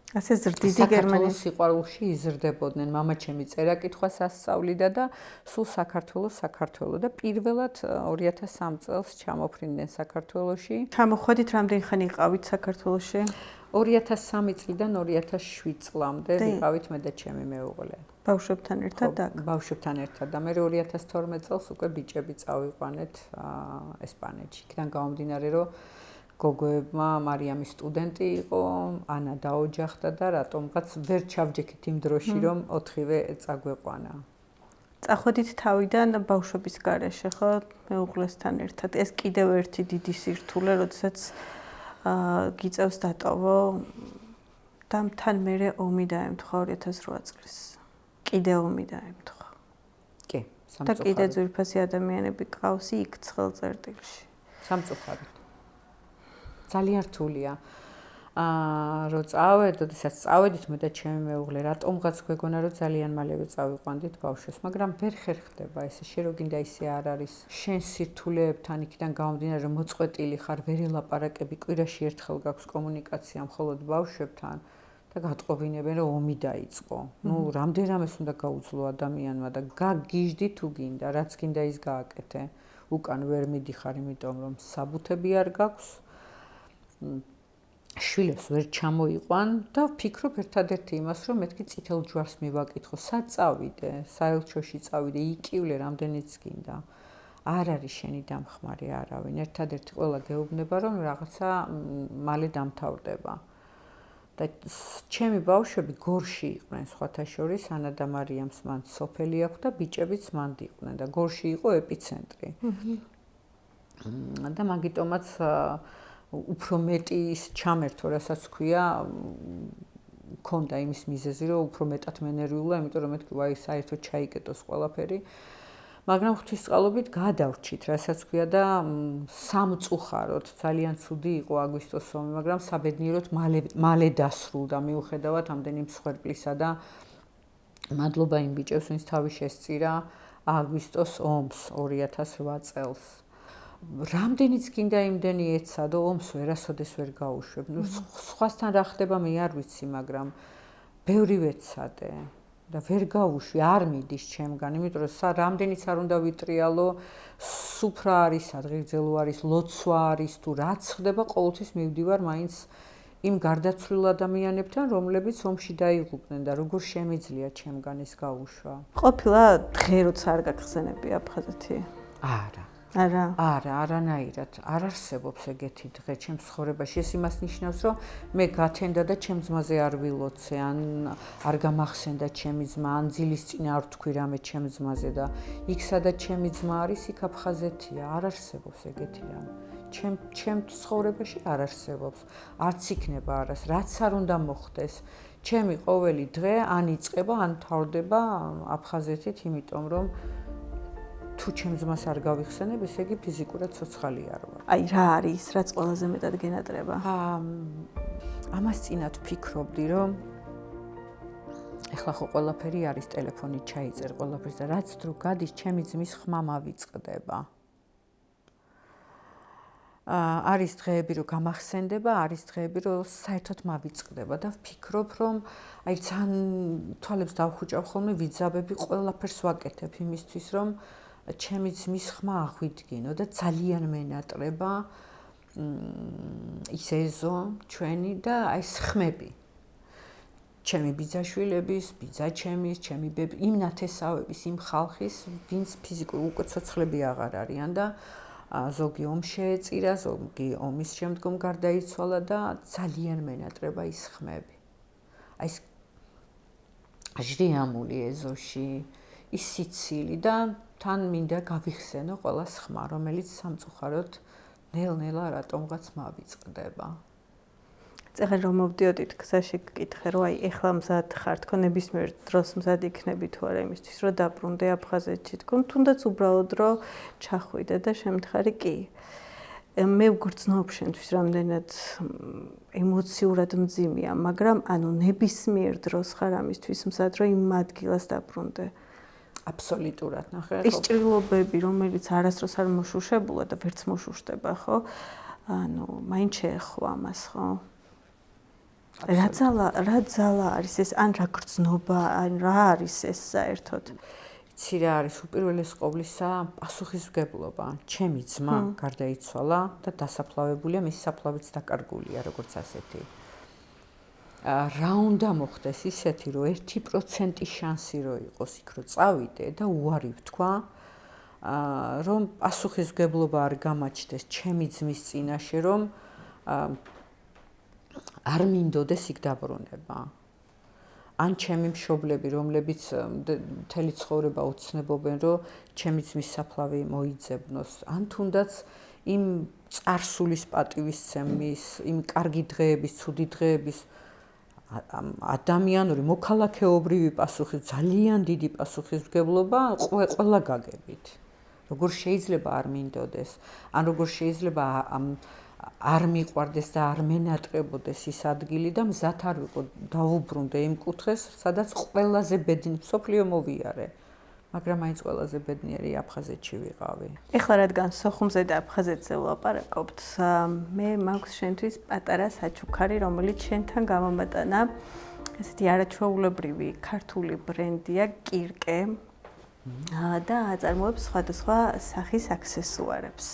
ასე ზრდიდი გერმანიის სიყვარულში იზრდებოდნენ. მამაჩემი წერა-კითხვას ასწავლიდა და სულ საქართველო და პირველად 2003 წელს ჩამოფრინდნენ საქართველოში. ჩამოხვედით რამდენი ხანი იყავით საქართველოში? 2003 წლიდან 2007 წლამდე ვიყავით მე და ჩემი მეუღლე. ბავშვებთან ერთად და ბავშვებთან ერთად და მე 2012 წელს უკვე ბიჭები წავიყვანეთ ესპანეთში. იქიდან გამომდინარე, რომ გოგოებმა მარიამი სტუდენტი იყო, ანა დაოჯახდა და რატომღაც ვერ ჩავჯექით იმ დროში, რომ 4-ვე წაგვეყვანა. წახვედით თავიდან ბავშვების გარეშე, ხო, მეუღლესთან ერთად. ეს კიდევ ერთი დიდი სირთულე, როდესაც გიწევს დატოვო და თან მერე ომი დაემთხვა 2008 წლის. კიდე ომი დაემთხვა. კი, სამწუხაროდ. და კიდე ძვირფასი ადამიანები ყავს იქ ცხელ წერტილში. სამწუხაროდ. ძალიან რთულია. რო როდესაც წავედით მე და ჩემი მეუღლე, რატომღაც გვეგონა, რომ ძალიან მალევე წავიყვანდით ბავშვებს, მაგრამ ვერ ხერხდება ესე, შენ რო გინდა ისე არ არის. შენ სირთულეებთან იქიდან გამომდინარე, რომ მოწყვეტილი ხარ, ვერ ელაპარაკები, კვირაში ერთხელ გაქვს კომუნიკაცია მხოლოდ ბავშვებთან და გატყობინებენ, რომ ომი დაიწყო. რამდენამეს უნდა გაუძლო ადამიანმა და გაგიჟდი თუ გინდა, რაც გინდა ის გააკეთე. უკან ვერ მიდიხარ, იმიტომ რომ საბუთები არ გაქვს. შვილებს ვერ ჩამოიყვან და ვფიქრობ ერთადერთი იმას, რომ მეთქი წითელ ჯვარს მივაკითხო, სად წავიდე, საელჩოში წავიდე, იკივლე რამდენიც გინდა. არ არის შენი დამხმარე არავინ. ერთადერთი ყველა გეუბნება, რომ რაღაცა მალე დამთავრდება. და ჩემი ბავშვები გორში იყვნენ სხვათა შორის, ანა და მარიამს მან სოფელი აქვს და ბიჭებიც მანდ იყვნენ და გორში იყო ეპიცენტრი. და მაგიტომაც უფრო მეტი ის ჩამერთო, რასაც ქვია, მქონდა იმის მიზეზი, რომ უფრო მეტად მენერვიულა, იმიტომ რომ მეთქი, ვაი, საერთოდ ჩაიკეტოს ყველაფერი. მაგრამ ღვთისწყალობით გადავრჩით, რასაც ქვია და სამწუხაროდ ძალიან ცუდი იყო აგვისტოს ომი, მაგრამ საბედნიეროდ მალე დასრულდა, მიუხედავად ამდენი მსხვერპლისა და მადლობა იმ ბიჭებს, ვინც თავი შესწირა აგვისტოს ომს 2008 წელს. რამდენიც გინდა იმდენი ეცადო, ომს ვერასოდეს ვერ გაუშვებ. სხვასთან რა ხდება მე არ ვიცი, მაგრამ ბევრი ვეცადე და ვერ გაუშვი, არ მიდის ჩემგან, იმიტომ რომ რამდენიც არ უნდა ვიტრიალო, სუფრა არის, ადღეგრძელო არის, ლოცვა არის, თუ რაც ხდება, ყოველთვის მივდივარ მაინც იმ გარდაცვლილ ადამიანებთან, რომლებიც ომში დაიღუპნენ და როგორ შემიძლია ჩემგან ეს გაუშვა. ყოფილა დღე როცა არ გაგხსენები აფხაზეთი? არა. არანაირად არ არსებობს ეგეთი დღე ჩემს ცხოვრებაში. ეს იმას ნიშნავს, რომ მე გათენდა და ჩემ ძმაზე არ ვილოცე, ან არ გამახსენდა ჩემი ძმა, ან ძილის წინა არ თქვი რამე ჩემ ძმაზე და იქ სადაც ჩემი ძმა არის, იქ აფხაზეთია. არ არსებობს ეგეთი რამე. ჩემ ცხოვრებაში არ არსებობს. არც იქნება არას, რაც არ უნდა მოხდეს. ჩემი ყოველი დღე ან იწყება, ან თავდება აფხაზეთით, იმიტომ რომ თუ ჩემ ძმას არ გავიხსენებ, ესე იგი ფიზიკურად ცოცხალი არ ვარ. აი რა არის, რაც ყველაზე მეტად გენატრება? ამას წინათ ფიქრობდი, რომ ეხლა ხო ყველაფერი არის ტელეფონით ჩაიწერ ყველაფერს და რაც დრო გადის ჩემი ძმის ხმა მავიწყდება. არის დღეები რომ გამახსენდება, არის დღეები რომ საერთოდ მავიწყდება და ვფიქრობ რომ აი ძალიან თვალებს დავხუჭავ ხოლმე ვიძაბები ყველაფერს ვაკეთებ იმისთვის რომ ჩემი ძმის ხმა აღვიდგინო და ძალიან მენატრება ის ეზო ჩვენი და აი ხმები ჩემი ბიძაშვილების, ბიძაჩემის, ჩემი იმ ნათესავების, იმ ხალხის, ვინც ფიზიკურ უკვე ცოცხლები აღარ არიან და ზოგი ომს შეეწირა, ზოგი ომის შემდგომ გარდაიცვალა და ძალიან მენატრება ის ხმები. აი ეს ჟრიამული ეზოში, ის სიცილი და თან მინდა გავიხსენო ყველას ხმა, რომელიც სამწუხაროდ ნელ-ნელა რატომღაც მავიწყდება. ეხლა რომ მოვდიოდით გზაში გკითხე რომ აი ეხლა მზად ხარ თქო ნებისმიერ დროს მზად იქნები თუ არა იმისთვის რომ დაბრუნდე აფხაზეთში თქო თუნდაც უბრალოდ რომ ჩახვიდე და შემთხარი კი მე ვგრძნობ შენთვის რამდენად ემოციურად მძიმეა მაგრამ ანუ ნებისმიერ დროს ხარ ამისთვის მზად რომ იმ ადგილას დაბრუნდე აბსოლუტურად ნახე ეს ჭრილობები რომელიც არასდროს არ მოშუშებულა და ვერც მოშუშდება ხო ანუ მაინც შეეხო ამას ხო რა ძალა არის ეს ან რა გრძნობა ან რა არის ეს საერთოდ იცი რა არის უპირველეს ყოვლისა პასუხისმგებლობა ჩემი ძმა გარდაიცვალა და დასაფლავებულია მის საფლავიც დაკარგულია როგორც ასეთი რა უნდა მოხდეს ისეთი რომ 1% შანსი რო იყოს იქ რო წავიდე და უარი ვთქვა რომ პასუხისმგებლობა არ გამაჩნდეს ჩემი ძმის წინაშე რომ არ მინდოდეს იქ დაბრუნება. ან ჩემი მშობლები, რომლებიც მთელი ცხოვრება ოცნებობენ, რომ ჩემი ძმის საფლავი მოიძებნოს, ან თუნდაც იმ წარსულის პატივისცემის, იმ კარგი დღეების, ცუდი დღეების ადამიანური მოქალაქეობრივი პასუხი, ძალიან დიდი პასუხისმგებლობა ყველა გაგებით. როგორ შეიძლება არ მინდოდეს, ან როგორ შეიძლება არ მიყვარდეს და არ მენატრებოდეს ის ადგილი და მზად არ ვიყო დაუბრუნდე იმ კუთხეს, სადაც ყველაზე ბედნიერი მსოფლიო მოვიარე. მაგრამ მაინც ყველაზე ბედნიერი აფხაზეთში ვიყავი. ეხლა რადგან სოხუმზე და აფხაზეთზე ვლაპარაკობთ, მე მაქვს შენთვის პატარა საჩუქარი, რომელიც შენთან გამომატანა. ესეთი არაჩვეულებრივი ქართული ბრენდია კირკე და აწარმოებს სხვადასხვა სახის აქსესუარებს.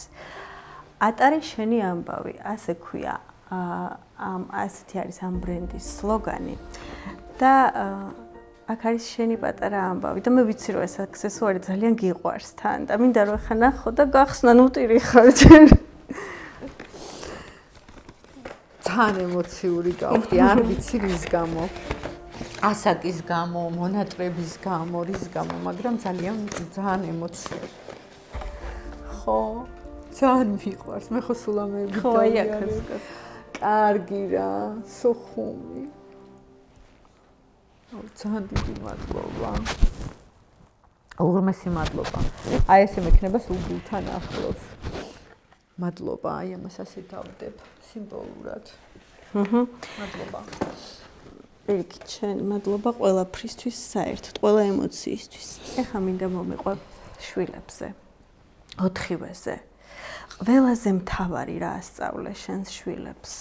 ატარი შენი ამბავი, ასე ქვია, ასეთი არის ამ ბრენდის სლოგანი და აქ არის შენი პატარა ამბავი და მე ვიცი რომ ეს აქსესუარი ძალიან გიყვარს თან და მინდა რომ ხა ნახო და გახსნა ნუტირი ხარ ჯერ. ძალიან ემოციური გავხდი, არ ვიცი რის გამო. ასაკის გამო, მონატრების გამო, რის გამო, მაგრამ ძალიან ემოციური. ხო ძალიან მიყვარს, მე ხო სულ ამები დავიარე. კარგი რა, სოხუმი. ძალიან დიდი მადლობა. უღრმესი მადლობა. აი ესე მექნება სულ გულთან ახლოს. მადლობა, აი ამას ასე დავდებ სიმბოლურად. მადლობა. პირიქით, შენ მადლობა ყველაფრისთვის საერთოდ, ყველა ემოციისთვის. ეხლა მინდა მომიყვებ შვილებზე. 4-ვეზე. ყველაზე მთავარი რა ასწავლე შენს შვილებს?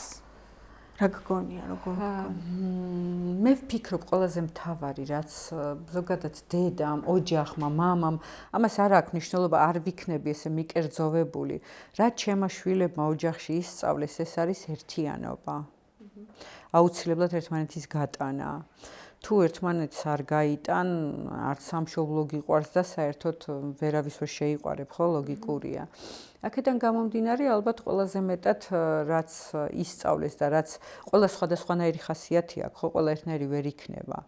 რა გგონია, როგორ გგონია? მე ვფიქრობ ყველაზე მთავარი რაც ზოგადად დედამ, ოჯახმა, მამამ, ამას არ აქვს მნიშვნელობა, არ ვიქნები ესე მიკერძოვებული. რაც ჩემმა შვილებმა ოჯახში ისწავლეს, ეს არის ერთიანობა. აუცილებლად ერთმანეთის გატანა. თუ ერთმანეთს არ გაიტან, არც სამშობლო გიყვარს და საერთოდ ვერავის ვერ შეიყვარებ, ხო, ლოგიკურია. აქედან გამომდინარე, ალბათ ყველაზე მეტად რაც ისწავლეს და რაც ყველა სხვადასხვანაირი ხასიათი აქვს, ხო, ყველა ერთნაირი ვერ იქნება.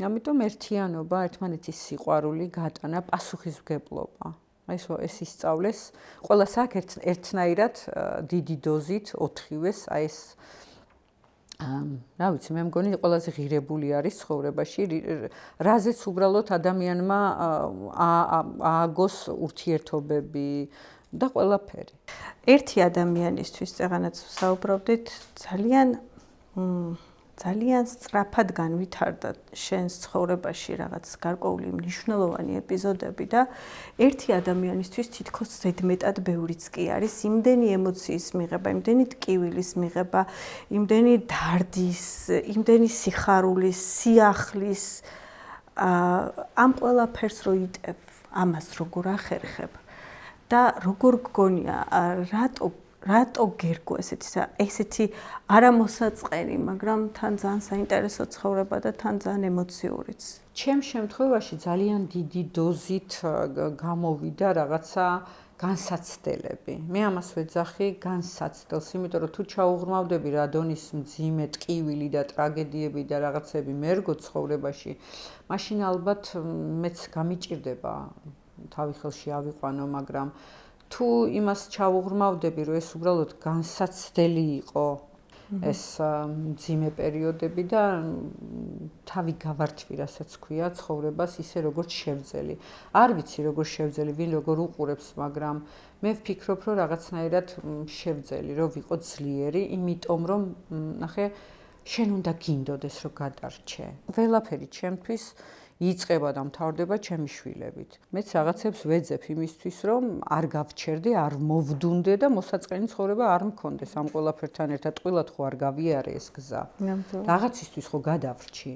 ამიტომ ერთიანობა, ერთმანეთის სიყვარული, გატანა, პასუხისმგებლობა. აი ეს ისწავლეს, ყველას აქვს ერთნაირად დიდი დოზით 4-ვეს, აი ეს რა ვიცი, მე მგონი ყველაზე ღირებული არის ცხოვრებაში, რაზეც უბრალოდ ადამიანმა ააგოს ურთიერთობები და ყველაფერი. ერთი ადამიანისთვის წეღანაც საუბრობდით, ძალიან სწრაფად განვითარდა შენს ცხოვრებაში რაღაც გარკვეული მნიშვნელოვანი ეპიზოდები და ერთი ადამიანისთვის თითქოს ზედმეტად ბევრიც კი არის, იმდენი ემოციის მიღება, იმდენი ტკივილის მიღება, იმდენი დარდის, იმდენი სიხარულის, სიახლის, ამ ყველაფერს რო იტევ, ამას როგორ ახერხებ და როგორ გგონია, რატო გერგო ესეთი არამოსაწყენი, მაგრამ თან ძალიან საინტერესო ცხოვრება და თან ძალიან ემოციურიც. ჩემ შემთხვევაში ძალიან დიდი დოზით გამოვიდა რაღაცა განსაცდელები. მე ამას ვეძახი განსაცდელს, იმიტომ რომ თუ ჩაუღრმავდები რადონის მძიმე ტკივილი და ტრაგედიები და რაღაცები მერგო ცხოვრებაში, მაშინ ალბათ მეც გამიჭირდება თავი ხელში ავიყვანო, მაგრამ თუ იმას ჩაუღრმავდები, რომ ეს უბრალოდ განსაცდელი იყო ეს მძიმე პერიოდები და თავი გავართვი, რასაც ქვია ცხოვრებას, ისე როგორც შევძელი. არ ვიცი როგორ შევძელი, ვინ როგორ უყურებს, მაგრამ მე ვფიქრობ, რომ რაღაცნაირად შევძელი, რომ ვიყო ძლიერი, იმიტომ რომ ნახე, შენ უნდა გინდოდეს, რომ გადარჩე. ყველაფერი ჩემთვის იწყება და მთავრდება ჩემი შვილებით. მეც რაღაცებს ვეძებ იმისთვის, რომ არ გავჩერდე, არ მოვდუნდე და მოსაწყენი ცხოვრება არ მქონდეს ამ ყველაფერთან ერთად. ტყუილად ხო არ გავიარე ეს გზა. რაღაცისთვის ხო გადავრჩი.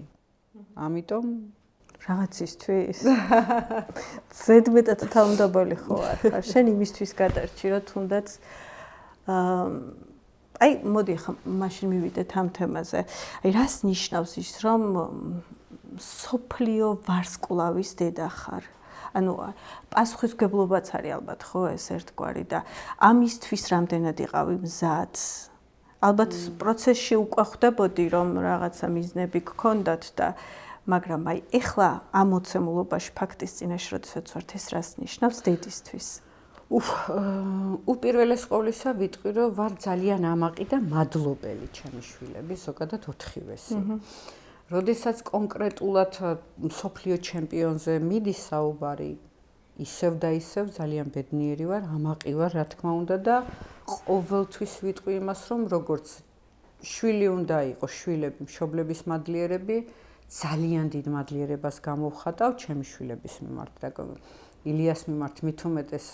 ამიტომ რაღაცისთვის ზედმეტად თავმდაბალი ხო არ. შენ იმისთვის გადარჩი, რომ თუნდაც აი მოდი ხა მაშინ მივიდეთ ამ თემაზე. აი რას ნიშნავს ის, რომ სოფლიო ვარსკვლავის დედა ხარ? ანუ პასუხისმგებლობაც არის ალბათ ხო ეს ერთგვარი და ამისთვის რამდენად იყავი მზად? ალბათ პროცესში უკვე ხვდებოდი რომ რაღაცა მიზნები გქონდათ და მაგრამ აი ეხლა ამ მოცემულობაში ფაქტის წინაშე როდესაც ვართ ეს რას ნიშნავს დედისთვის? უპირველეს ყოვლისა ვიტყვი რომ ვარ ძალიან ამაყი და მადლობელი ჩემი შვილების, ზოგადად 4-ვესი. როდესაც კონკრეტულად მსოფლიო ჩემპიონზე მიდის საუბარი, ისევ და ისევ ძალიან ბედნიერი ვარ, ამაყი ვარ, რა თქმა უნდა და ყოველთვის ვიტყვი იმას, რომ როგორც შვილი უნდა იყოს, შვილები, მშობლების მადლიერები, ძალიან დიდ მადლიერებას გამოვხატავ ჩემი შვილების მიმართ და ილიას მიმართ მით უმეტეს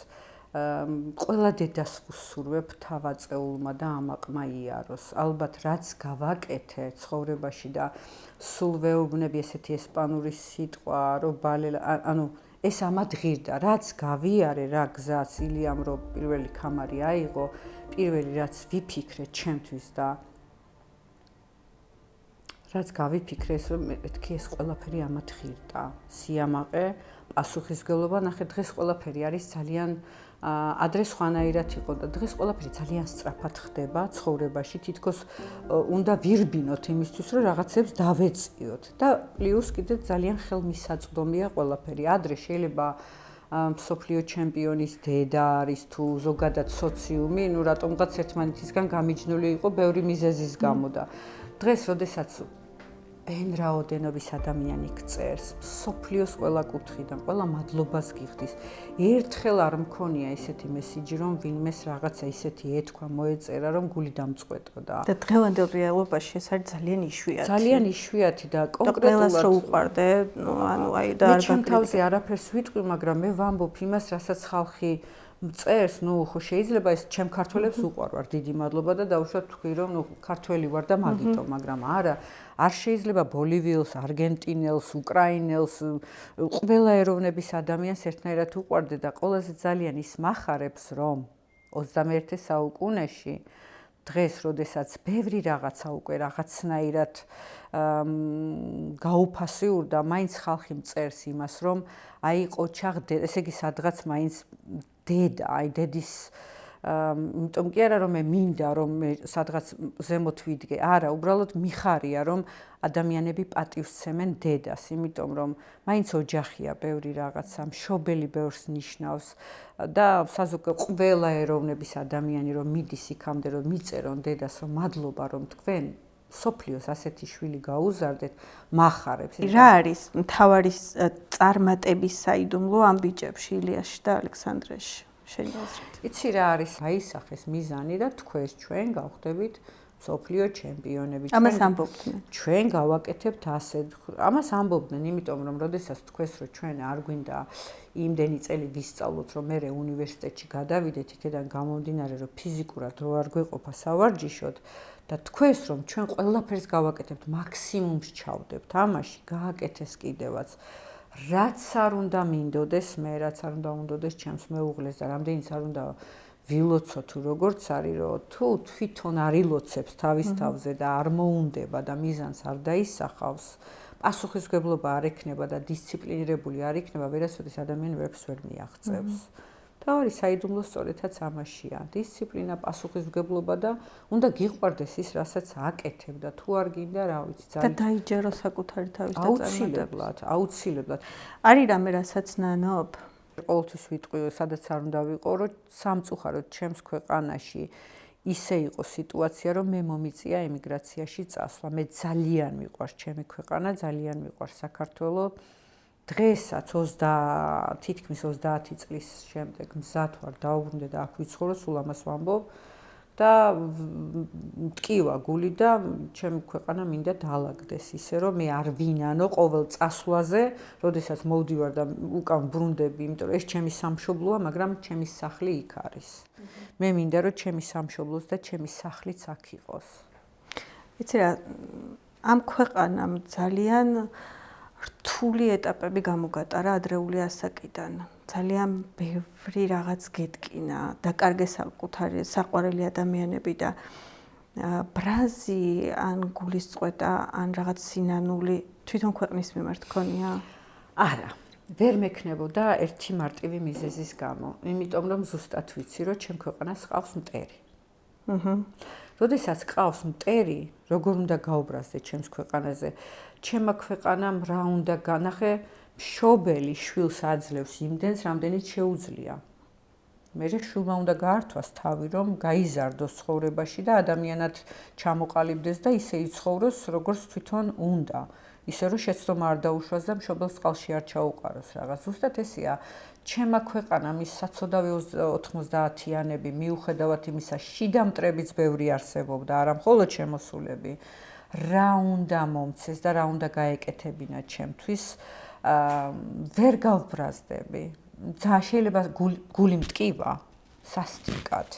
ყველა დედას ვუსურვებ თავაწეულმა და ამაყმა იაროს. ალბათ რაც გავაკეთე ცხოვრებაში და სულ ვეუბნები ესეთი ესპანური სიტყვა, რომ ანუ ეს ამად ღირდა, რაც გავიარე რა გზაც ილიამ რომ პირველი ქამარი აიღო, პირველი რაც ვიფიქრე ჩემთვის და რაც გავიფიქრე ეს რომ მეთქი ეს ყველაფერი ამად ღირდა. სიამაყე, პასუხისმგებლობა, ნახე დღეს ყველაფერი არის ძალიან ადრე სხვანაირად იყო და დღეს ყველაფერი ძალიან სწრაფად ხდება ცხოვრებაში, თითქოს უნდა ვირბინოთ იმისთვის, რომ რაღაცებს დავეწიოთ და პლუს კიდე ძალიან ხელმისაწვდომია ყველაფერი. ადრე შეიძლება მსოფლიო ჩემპიონის დედა არის თუ ზოგადად სოციუმი, ну რატომღაც ერთმანეთისგან გამიჯნული იყო ბევრი მიზეზის გამო და დღეს როდესაც ბენ რაოდენობის ადამიანი გწერს, სოფლიოს ყველა კუთხიდან, ყველა მადლობას გიხდის. ერთხელ არ მქონია ისეთი მესიჯი, რომ ვინმეს რაღაცა ისეთი ეთქვა, მოეწერა, რომ გული დამწყვეტოდა. და დღევანდელ რეალობაში ეს არის ძალიან იშვიათი. ძალიან იშვიათი და კონკრეტულად ყველას რო უყვარდე, ანუ აი და არ ჩემ თავზე არაფერს ვიტყვი, მაგრამ მე ვამბობ იმას, რასაც ხალხი წერს, ხო შეიძლება ეს ჩემ ქართველებს უყვარვარ, დიდი მადლობა და დაუშვათ თქვი, რომ ქართველი ვარ და მაგიტომ, მაგრამ არა, არ შეიძლება ბოლივიელს, არგენტინელს, უკრაინელს, ყველა ეროვნების ადამიანს ერთნაირად უყვარდე და ყველაზე ძალიან ის მახარებს, რომ 21 საუკუნეში დღეს, როდესაც ბევრი რაღაცა უკვე რაღაცნაირად გაუფასიურდა, მაინც ხალხი მწერს იმას, რომ აი ყოჩაღ, ესე იგი სადღაც მაინც დედა, აი დედის იმიტომ კი არა რომ მე მინდა რომ მე სადღაც ზემოთ ვიდგე, არა, უბრალოდ მიხარია რომ ადამიანები პატივს ცემენ დედას, იმიტომ რომ მაინც ოჯახია ბევრი რაღაცა, მშობელი ბევრს ნიშნავს და ყველა ეროვნების ადამიანი რომ მიდის იქამდე რომ მიწერონ დედას რომ მადლობა რომ თქვენ სოფლიოს ასეთი შვილი გაუზარდეთ, მახარებს. რა არის მთავარი წარმატების საიდუმლო ამ ბიჭებში, ილიასში და ალექსანდრეში? შენი აზრით? იცი რა არის აისახეს მიზანი და თქვენს ჩვენ გავხდებით სოფლიო ჩემპიონები. ამას ამბობდნენ. ჩვენ გავაკეთებთ ასე. ამას ამბობდნენ, იმიტომ რომ როდესაც თქვენს რომ ჩვენ არ გვინდა იმდენი წელი ვისწავლოთ, რომ მე უნივერსიტეტში გადავიდეთ, იქიდან გამომდინარე, რომ ფიზიკურად რო არ გვეყოფა სავარჯიშოდ და თქვენს რომ ჩვენ ყველაფერს გავაკეთებთ, მაქსიმუმს ჩავდებთ ამაში, გააკეთეს კიდევაც. რაც არ უნდა მინდოდეს მე, რაც არ უნდა უნდოდეს ჩემს მეუღლეს და რამდენიც არ უნდა ვილოცო თუ როგორც არის, რომ თუ თვითონ არ ილოცებს თავის თავზე და არ მოუნდება და მიზანს არ დაისახავს, პასუხისმგებლობა არ ექნება და დისციპლინირებული არ იქნება, ვერასოდეს ადამიანი ვერაფერს ვერ მიაღწევს. თავი საიდუმლო სწორედაც ამაშია. დისციპლინა, პასუხისმგებლობა და უნდა გიყვარდეს ის, რასაც აკეთებ და თუ არ გინდა, რა ვიცი, და დაიჯერო საკუთარი თავის დაწარმოებულად, აუცილებლად. არის რამე რასაც ნანობ? ყოველთვის ვიტყვი, სადაც არ უნდა ვიყო, რომ სამწუხაროდ ჩემს ქვეყანაში ისე იყო სიტუაცია, რომ მე მომიწია ემიგრაციაში წასვლა. მე ძალიან მიყვარს ჩემი ქვეყანა, ძალიან მიყვარს საქართველო. დღესაც თითქმის 30 წლის შემდეგ მზად ვარ დავუბრუნდე და აქ ვიცხოვრო, სულ ამას ვამბობ და მტკივა გული და ჩემი ქვეყანა მინდა დაალაგდეს ისე, რომ მე არ ვინანო ყოველ წასვლაზე, როდესაც მოვდივარ და უკან ბრუნდები, იმიტომ რომ ეს ჩემი სამშობლოა, მაგრამ ჩემი სახლი იქ არის. მე მინდა რომ ჩემი სამშობლოს და ჩემი სახლიც აქ იყოს. იცი რა, ამ ქვეყანამ ძალიან რთული ეტაპები გამოგატარა ადრეული ასაკიდან. ძალიან ბევრი რაღაც გეტკინა, დაკარგეს საკუთარი საყვარელი ადამიანები და ბრაზი ან გულისწყვეტა ან რაღაც სინანული თვითონ ქვეყნის მიმართ ქონია? არა, ვერ მექნებოდა ერთი მარტივი მიზეზის გამო, იმიტომ რომ ზუსტად ვიცი, რომ ჩემ ქვეყანას ყავს მტერი. როდესაც ყავს მტერი, როგორ უნდა გაუბრაზდე ჩემს ქვეყანაზე? ჩემმა ქვეყანამ რა უნდა განახე, მშობელი შვილს აძლევს იმდენს, რამდენიც შეუძლია. მერე შვილმა უნდა გაართვას თავი, რომ გაიზარდოს ცხოვრებაში და ადამიანად ჩამოყალიბდეს და ისე იცხოვროს, როგორც თვითონ უნდა. ისე რომ შეცდომა არ დაუშვას და მშობელს წყალში არ ჩაუყაროს რაღაც. ზუსტად ესეა. ჩემმა ქვეყანამ ის საცოდავი 90-იანები, მიუხედავად იმისა, შიდა მტრებიც ბევრი არსებობდა, არა მხოლოდ შემოსულები. რა უნდა მომცეს და რა უნდა გაეკეთებინა ჩემთვის, ვერ გავბრაზდები. შეიძლება გული მტკივა სასტიკად.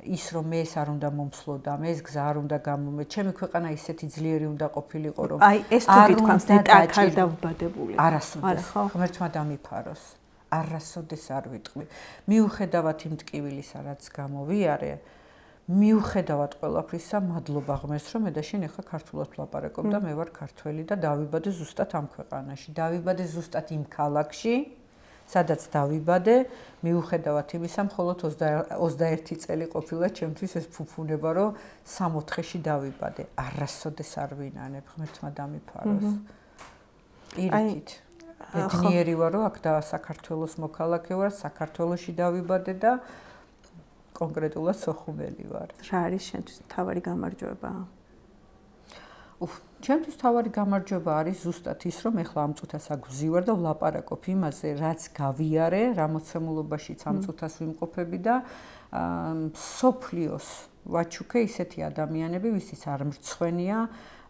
ის რომ მე ეს არ უნდა მომსლოდა, მე ეს გზა არ უნდა გამომე. ჩემი ქვეყანა ისეთი ძლიერი უნდა ყოფილიყო, რომ აი ეს თუ გითქვამს დეტალ დავბადებული. არასოდეს ღმერთმა დამიფაროს. არასოდეს არ ვიტყვი. მიუხედავად იმ ტკივილისა, რაც გამოვიარე, მიუხედავად ყველაფრისა, მადლობა ღმერთს, რომ მე და შენ ახლა ქართულად ვლაპარაკობ და მე ვარ ქართველი და დავიბადე ზუსტად ამ ქვეყანაში. დავიბადე ზუსტად იმ ქალაქში, სადაც დავიბადე, მიუხედავად იმისა, მხოლოდ 21 წელი ყოფილა ჩემთვის ეს ფუფუნება, რომ 64-ში დავიბადე. არასოდეს არ ვინანებ, ღმერთმა დამიფაროს. პირიქით. ბედნიერი ვარ, რომ აქ და საქართველოს მოქალაქე ვარ, საქართველოში დავიბადე და კონკრეტულად სოხუმელი ვარ. რა არის შენთვის მთავარი გამარჯვება? ჩემთვის მთავარი გამარჯვება არის ზუსტად ის, რომ ეხლა ამ წუთას აქ ვზივარ და ვლაპარაკობ იმაზე, რაც გავიარე, რა მოცემულობაშიც ამ წუთას ვიმყოფები და სოფლიოს ვაჩუქე ისეთი ადამიანები, ვისიც არ მრცხვენია,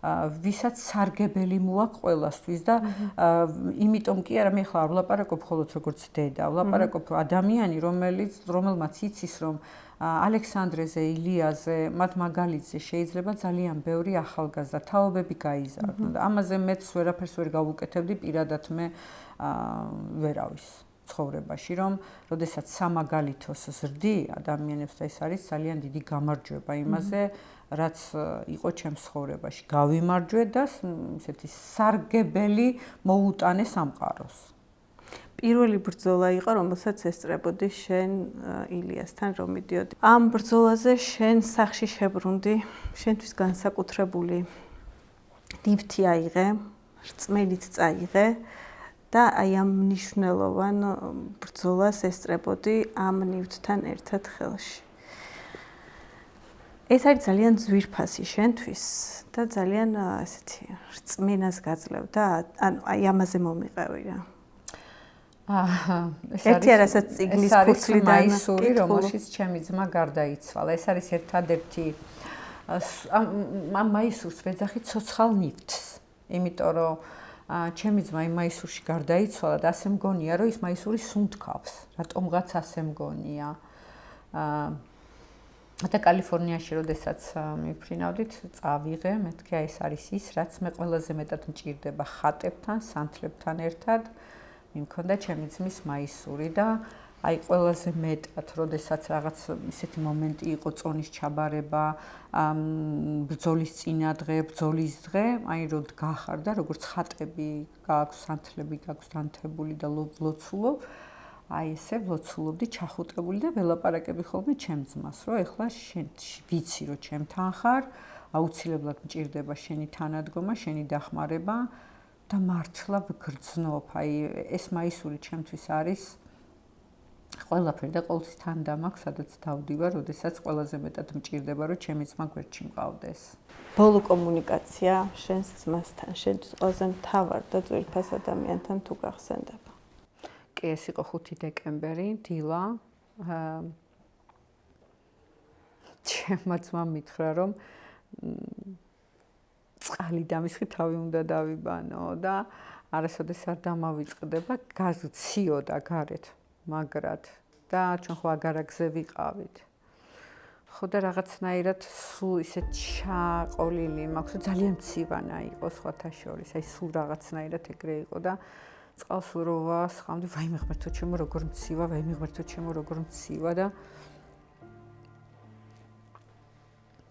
ვისაც სარგებელი მოაქვს ყველასთვის და იმიტომ კი არა, მე ხლა არ ვლაპარაკობ მხოლოდ როგორც დედა, ვლაპარაკობ ადამიანი, რომელმაც იცის, რომ ალექსანდრეზე, ილიაზე, მათ მაგალითზე შეიძლება ძალიან ბევრი ახალგაზრდა თაობები გაიზარდონ და ამაზე მეც ვერაფერს ვერ გავუკეთებდი პირადად მე ვერავის ცხოვრებაში, რომ როდესაც სამაგალითოს ზრდი ადამიანებს და ეს არის ძალიან დიდი გამარჯვება იმაზე, რაც იყო ჩემს ცხოვრებაში. გავიმარჯვე და ესეთი სარგებელი მოუტანე სამყაროს. პირველი ბრძოლა იყო, რომელსაც ესწრებოდი შენ ილიასთან რომ მიდიოდი. ამ ბრძოლაზე შენ სახში შებრუნდი, შენთვის განსაკუთრებული ნივთი აიღე, რწმენით წაიღე და აი ამ მნიშვნელოვან ბრძოლას ესწრებოდი ამ ნივთთან ერთად ხელში. ეს არის ძალიან ძვირფასი შენთვის და ძალიან ესეთი რწმენას გაძლევ და ანუ აი ამაზე მომიყევი რა. ერთი არასაც წიგნის ფურცლიდან მაისური, რომელშიც ჩემი ძმა გარდაიცვალა. ეს არის ერთადერთი ამ მაისურს ვეძახი ცოცხალ ნივთს. იმიტომ რომ ჩემი ძმა იმ მაისურში გარდაიცვალა და ასე მგონია, რომ ის მაისური სუნთქავს. რატომღაც ასე მგონია. და კალიფორნიაში, როდესაც მიფრინავდით, წავიღე, მეთქი აი ეს არის ის, რაც მე ყველაზე მეტად მჭირდება ხატებთან, სანთლებთან ერთად. მიმქონდა ჩემი ძმის მაისური და აი ყველაზე მეტად, როდესაც რაღაც ისეთი მომენტი იყო წონის ჩაბარება, ბრძოლის წინადღე, ბრძოლის დღე, აი რომ გახარდა, როგორც ხატები გააქვს, სანთლები გააქვს დანთებული და ლოცულობ, აი ესე ლოცულობდი ჩახუტებული და ველაპარაკები ხოლმე ჩემ ძმას, რომ ეხლა შენ ვიცი რომ ჩემთან ხარ, აუცილებლად მჭირდება შენი თანადგომა, შენი დახმარება და მართლა ვგრძნობ, აი ეს მაისური ჩემთვის არის ყველაფერი და ყოველთვის თან დამაქვს, სადაც დავდივარ, როდესაც ყველაზე მეტად მჭირდება, რომ ჩემი ძმა გვერდში მყავდეს. ბოლო კომუნიკაცია შენს ძმასთან, შენთვის ყველაზე მთავარ და ძვირფას ადამიანთან თუ გახსენდება. კი, ეს იყო 5 დეკემბერი, დილა. ჩემმა ძმამ მითხრა, რომ წყალი დამისხი თავი უნდა დავიბანო და არასოდეს არ დამავიწყდება, გაზციოდა გარეთ. მაგრად და ჩვენ ხო აგარაგზე ვიყავით. ხო და რაღაცნაირად სულ ისე ჩაყოლილი მაქვს, ძალიან მცივანა იყო სხვათა შორის, აი სულ რაღაცნაირად ეგრე იყო და წყალს უროვა, სხამდი, ვაიმე ღმერთო ჩემო როგორ მცივა, ვაიმე ღმერთო ჩემო როგორ მცივა და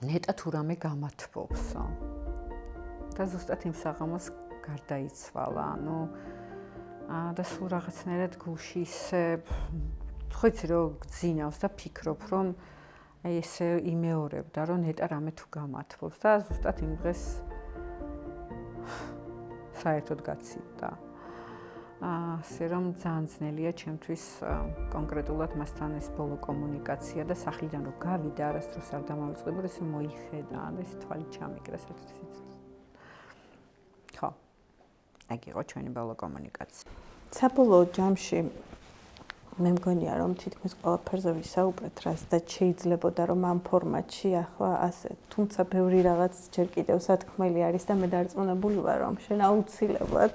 ნეტა თუ რამე გამათბობსო. და ზუსტად იმ საღამოს გარდაიცვალა, ანუ და სულ რაღაცნაირად გულში ისე ხო იცი რომ გძინავს და ფიქრობ რომ აი ესე იმეორებდა რომ ნეტა რამე თუ გამათბობს და ზუსტად იმ დღეს საერთოდ გაცივდა. ასე რომ ძალიან ძნელია ჩემთვის კონკრეტულად მასთან ეს ბოლო კომუნიკაცია და სახლიდან რომ გავიდა არასდროს არ დამავიწყდება ესე მოიხედა და ეს თვალი ჩამიკრა საერთოდ. ხო. ეგ იყო ჩვენი ბოლო კომუნიკაცია. საბოლოო ჯამში მე მგონია რომ თითქმის ყველაფერზე ვისაუბრეთ, რასაც შეიძლებოდა რომ ამ ფორმატში ახლა ასე, თუმცა ბევრი რაღაც ჯერ კიდევ სათქმელი არის და მე დარწმუნებული ვარ რომ შენ აუცილებლად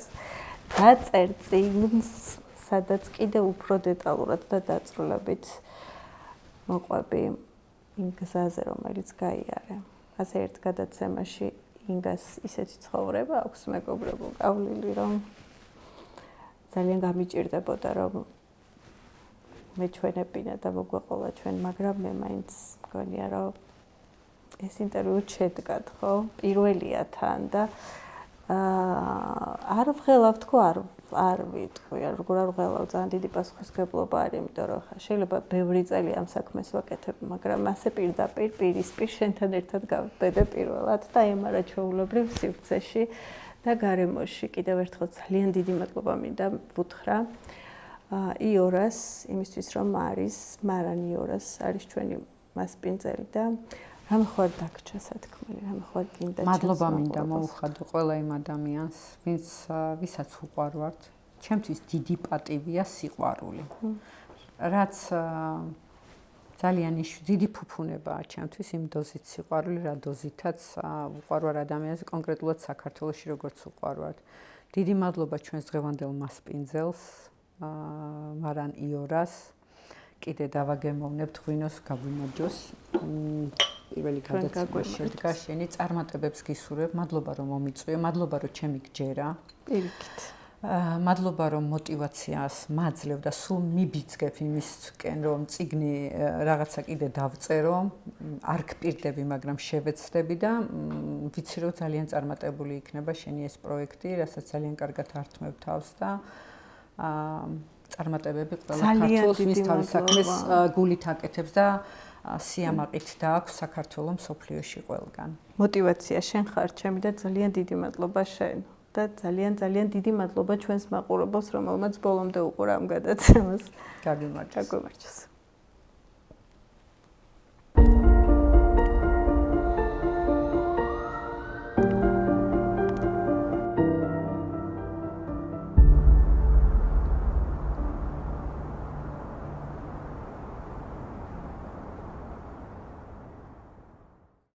დაწერ წიგნს, სადაც კიდევ უფრო დეტალურად და დაწვრილებით მოყვები იმ გზაზე, რომელიც გაიარე. ასე ერთ გადაცემაში ინგას ისეთი ცხოვრება აქვს მეგობრებო გავლილი რომ ძალიან გამიჭირდებოდა რომ მეჩვენებინა და მოგვეყოლა ჩვენ, მაგრამ მე მაინც მგონია რომ ეს ინტერვიუ შედგათ, ხო? პირველია თან და არ ვღელავ თქო, არ ვიტყვი, როგორ არ ვღელავ, ძალიან დიდი პასუხისმგებლობა არის, იმიტომ რომ შეიძლება ბევრი წელი ამ საქმეს ვაკეთებ, მაგრამ ასე პირდაპირ, პირისპირ შენთან ერთად გავბედე პირველად და ემარა ჩვეულებრივ სივრცეში და გარემოში. კიდევ ერთხელ ძალიან დიდი მადლობა მინდა ვუთხრა იორას, იმისთვის რომ მარან იორას არის ჩვენი მასპინძელი და რამე ხوار დაგჭა სათქმელი, რამე ხوار გინდა ჩემს. მადლობა მინდა მოუხადო ყველა იმ ადამიანს, ვისაც უყვარვართ. ჩემთვის დიდი პატივია სიყვარული. რაც ძალიან დიდი ფუფუნებაა ჩემთვის იმ დოზით სიყვარული, რა დოზითაც უყვარვარ ადამიანს, კონკრეტულად საქართველოში როგორც უყვარვართ. დიდი მადლობა ჩვენს დღევანდელ მასპინძელს, მარან იორას. კიდე დავაგემოვნებთ ღვინოს გაგვიმარჯოს. პირველი გადაცემა შედგა შენი წარმატებებს გისურვებ. მადლობა რომ მომიწვიე, მადლობა რომ ჩემი გჯერა. პირიქით. მადლობა რომ мотиваციას მაძლევ და სულ მიბიძგებ იმისკენ რომ წიგნი რაღაცა კიდე დავწერო, არ გპირდები, მაგრამ შევეცდები და ვიცი რომ ძალიან წარმატებული იქნება შენი ეს პროექტი, რასაც ძალიან კარგად ართმევ თავს და წარმატებები ყველა ქართველს მის თავის საქმეს გულით აკეთებს და სიამაყით დააქვს საქართველოს მსოფლიოში ყველგან. мотиваცია შენ ხარ ჩემი და ძალიან დიდი მადლობა შენ. და ძალიან დიდი მადლობა ჩვენს მაყურებელს, რომელმაც ბოლომდე უყურა ამ გადაცემას. გაგიმარჯოს.